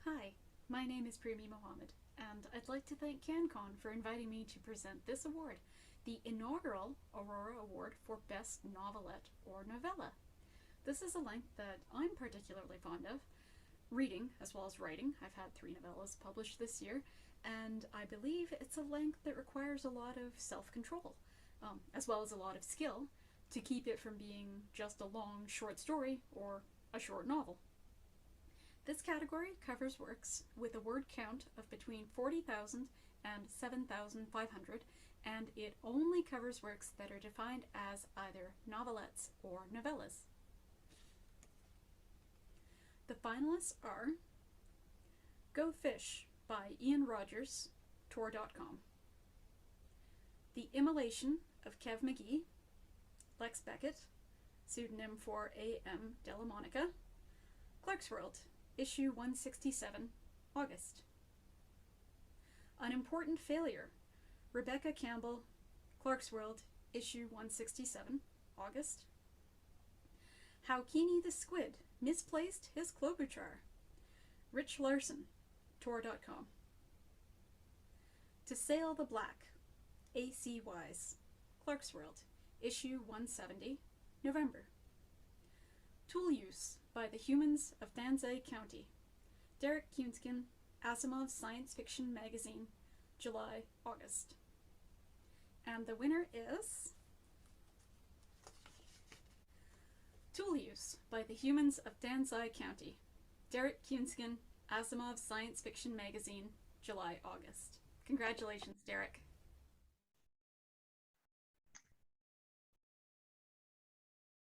Hi, my name is Primi Mohammed, and I'd like to thank CanCon for inviting me to present this award, the inaugural Aurora Award for Best Novelette or Novella. This is a length that I'm particularly fond of, reading as well as writing. I've had 3 novellas published this year, and I believe it's a length that requires a lot of self-control, as well as a lot of skill, to keep it from being just a long short story or a short novel. This category covers works with a word count of between 40,000 and 7,500, and it only covers works that are defined as either novelettes or novellas. The finalists are Go Fish by Ian Rogers, Tor.com. The Immolation of Kev McGee, Lex Beckett, pseudonym for A.M. Della Monica, Clarksworld, issue 167, August. An Important Failure, Rebecca Campbell, Clarksworld, issue 167, August. How Keeney the Squid Misplaced His Klobuchar, Rich Larson, Tor.com. To Sail the Black, A.C. Wise, Clarksworld, issue 170, November. Tool Use by the Humans of Danzig County, Derek Kuenskin, Asimov's Science Fiction Magazine, July, August. And the winner is Tool Use by the Humans of Danzig County, Derek Kuenskin, Asimov's Science Fiction Magazine, July, August. Congratulations, Derek.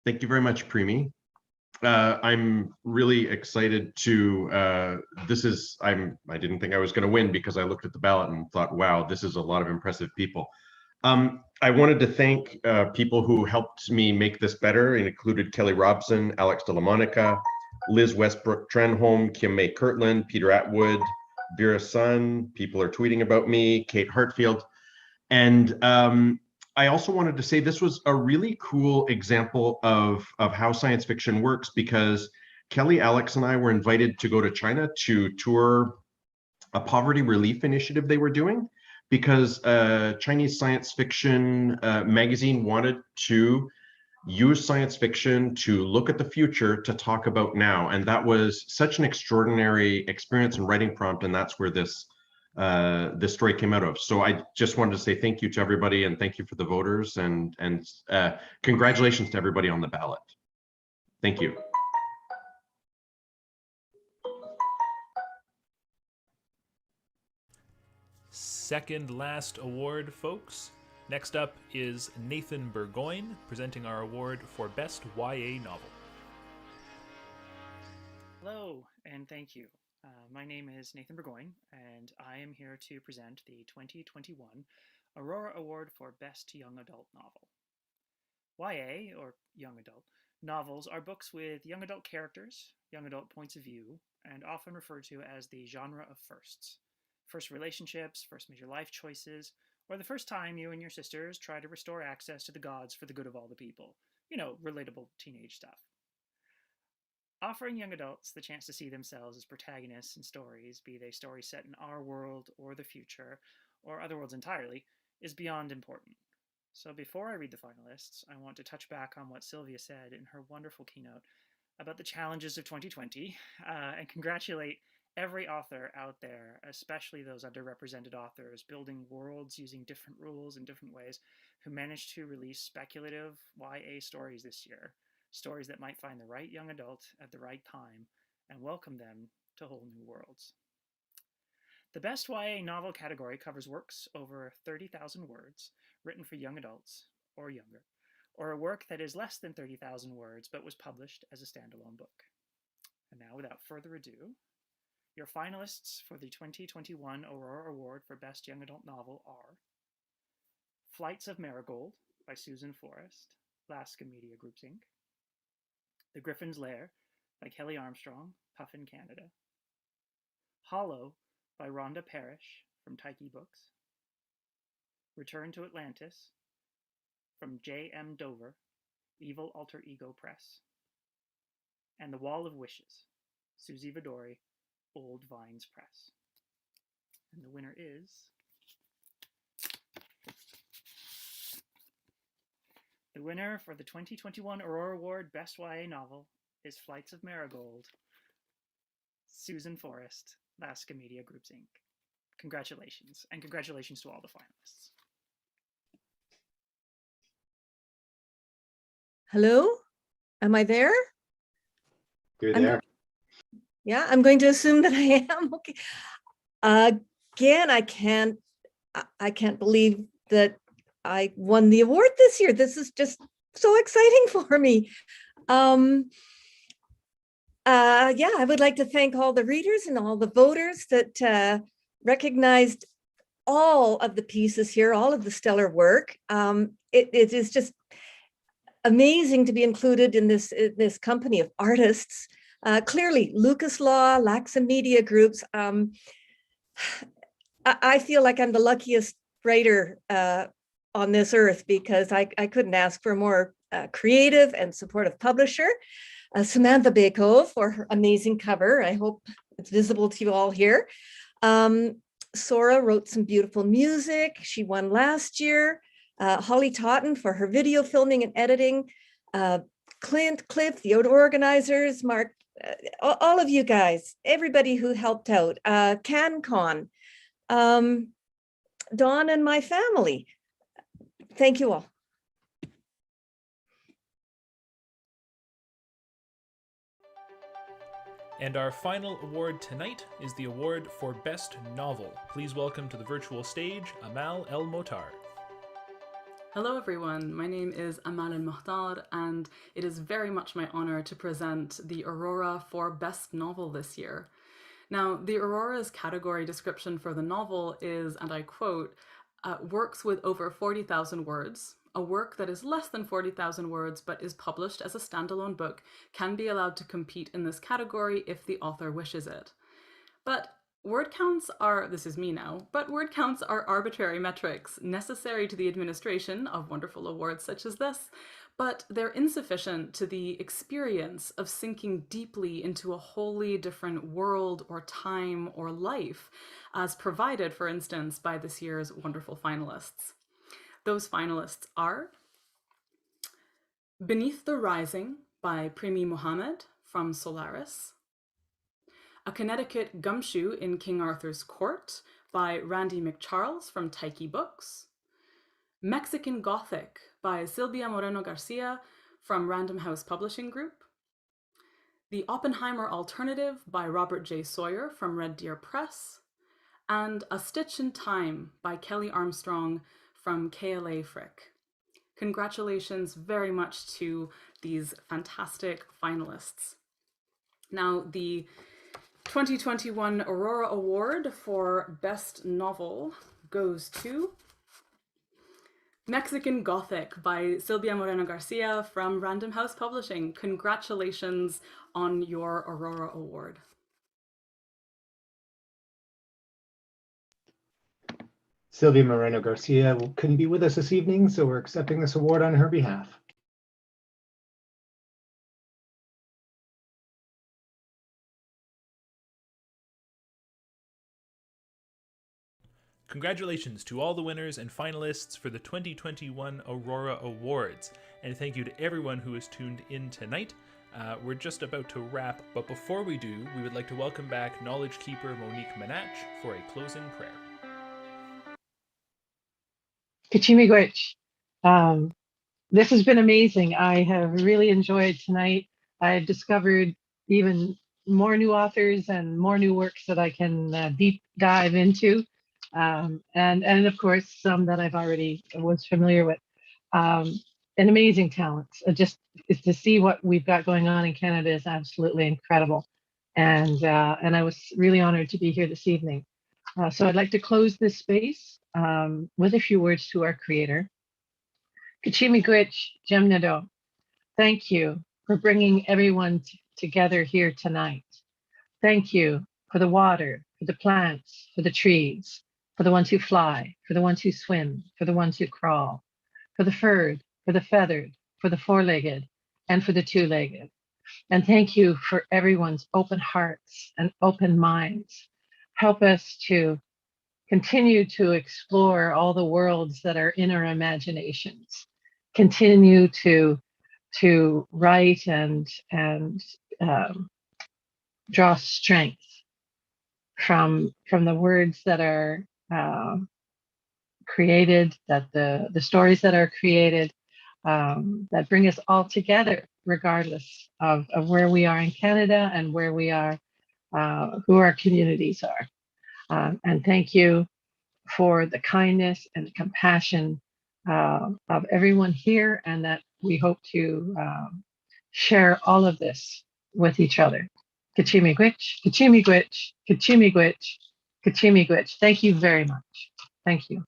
Thank you very much, Primi. I'm really excited to, I didn't think I was going to win because I looked at the ballot and thought, wow, this is a lot of impressive people. I wanted to thank people who helped me make this better. It included Kelly Robson, Alex De La Monica, Liz Westbrook Trenholm, Kim May Kirtland, Peter Atwood, Vera Sun. People are tweeting about me, Kate Hartfield. And I also wanted to say this was a really cool example of how science fiction works, because Kelly, Alex, and I were invited to go to China to tour a poverty relief initiative they were doing, because Chinese science fiction magazine wanted to use science fiction to look at the future to talk about now. And that was such an extraordinary experience and writing prompt, and that's where this story came out of. So I just wanted to say thank you to everybody, and thank you for the voters, and congratulations to everybody on the ballot. Thank you. Second last award, folks. Next up is Nathan Burgoyne, presenting our award for Best YA Novel. Hello, and thank you. My name is Nathan Burgoyne, and I am here to present the 2021 Aurora Award for Best Young Adult Novel. YA, or young adult, novels are books with young adult characters, young adult points of view, and often referred to as the genre of firsts. First relationships, first major life choices, or the first time you and your sisters try to restore access to the gods for the good of all the people. You know, relatable teenage stuff. Offering young adults the chance to see themselves as protagonists in stories, be they stories set in our world or the future, or other worlds entirely, is beyond important. So before I read the finalists, I want to touch back on what Sylvia said in her wonderful keynote about the challenges of 2020 and congratulate every author out there, especially those underrepresented authors building worlds using different rules in different ways, who managed to release speculative YA stories this year, stories that might find the right young adult at the right time and welcome them to whole new worlds. The Best YA Novel category covers works over 30,000 words written for young adults or younger, or a work that is less than 30,000 words but was published as a standalone book. And now, without further ado, your finalists for the 2021 Aurora Award for Best Young Adult Novel are Flights of Marigold by Susan Forrest, Alaska Media Groups Inc., The Griffin's Lair by Kelly Armstrong, Puffin Canada, Hollow by Rhonda Parrish from Tyche Books, Return to Atlantis from J.M. Dover, Evil Alter Ego Press, and The Wall of Wishes, Susie Vidori, Old Vines Press. And the winner is the winner for the 2021 Aurora Award Best YA Novel is Flights of Marigold, Susan Forrest, Alaska Media Groups Inc. Congratulations, and congratulations to all the finalists. Hello, am I there? You're there. Yeah, I'm going to assume that I am. Okay. Again, I can't believe that I won the award this year. This is just so exciting for me. Yeah, I would like to thank all the readers and all the voters that recognized all of the pieces here, all of the stellar work. It is just amazing to be included in this company of artists. Clearly, Lucas Law, Laxa Media Groups. I feel like I'm the luckiest writer on this earth because I couldn't ask for a more creative and supportive publisher. Samantha Bako for her amazing cover. I hope it's visible to you all here. Sora wrote some beautiful music. She won last year. Holly Totten for her video filming and editing. Clint, Cliff, the organizers, Mark, all of you guys, everybody who helped out. CanCon, Dawn and my family. Thank you all. And our final award tonight is the award for Best Novel. Please welcome to the virtual stage, Amal El Motar. Hello everyone, my name is Amal El Motar and it is very much my honor to present the Aurora for Best Novel this year. Now, the Aurora's category description for the novel is, and I quote, works with over 40,000 words. A work that is less than 40,000 words but is published as a standalone book can be allowed to compete in this category if the author wishes it. But word counts are, this is me now, but word counts are arbitrary metrics necessary to the administration of wonderful awards such as this, but they're insufficient to the experience of sinking deeply into a wholly different world or time or life, as provided, for instance, by this year's wonderful finalists. Those finalists are Beneath the Rising by Primi Mohammed from Solaris, A Connecticut Gumshoe in King Arthur's Court by Randy McCharles from Tyche Books, Mexican Gothic by Silvia Moreno Garcia from Random House Publishing Group, The Oppenheimer Alternative by Robert J. Sawyer from Red Deer Press, and A Stitch in Time by Kelly Armstrong from KLA Frick. Congratulations very much to these fantastic finalists. Now, the 2021 Aurora Award for Best Novel goes to Mexican Gothic by Silvia Moreno Garcia from Random House Publishing. Congratulations on your Aurora Award. Silvia Moreno Garcia couldn't be with us this evening, so we're accepting this award on her behalf. Congratulations to all the winners and finalists for the 2021 Aurora Awards, and thank you to everyone who has tuned in tonight. We're just about to wrap, but before we do, we would like to welcome back Knowledge Keeper Monique Manach for a closing prayer. Kachimigwich. This has been amazing. I have really enjoyed tonight. I've discovered even more new authors and more new works that I can deep dive into. And of course, some that I've already was familiar with. An amazing talent. Just to see what we've got going on in Canada is absolutely incredible. And I was really honored to be here this evening. So I'd like to close this space with a few words to our creator. Kachimigwich Jemnado, thank you for bringing everyone together here tonight. Thank you for the water, for the plants, for the trees, for the ones who fly, for the ones who swim, for the ones who crawl, for the furred, for the feathered, for the four-legged, and for the two-legged. And thank you for everyone's open hearts and open minds. Help us to continue to explore all the worlds that are in our imaginations. Continue to write and draw strength from the words that are created, that the stories that are created, that bring us all together, regardless of where we are in Canada and where we are, who our communities are. And thank you for the kindness and the compassion of everyone here, and that we hope to share all of this with each other. Kachimigwich, Kachimigwich, Kachimigwich, Kachimigwich. Thank you very much. Thank you.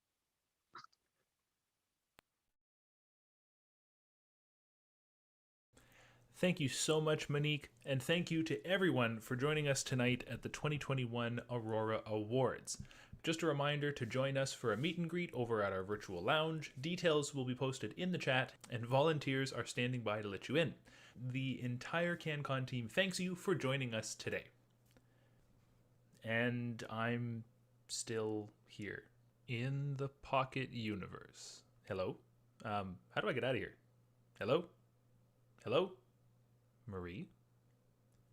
Thank you so much, Monique, and thank you to everyone for joining us tonight at the 2021 Aurora Awards. Just a reminder to join us for a meet and greet over at our virtual lounge. Details will be posted in the chat, and volunteers are standing by to let you in. The entire CanCon team thanks you for joining us today. And I'm still here in the Pocket Universe. Hello? How do I get out of here? Hello? Hello? Marie?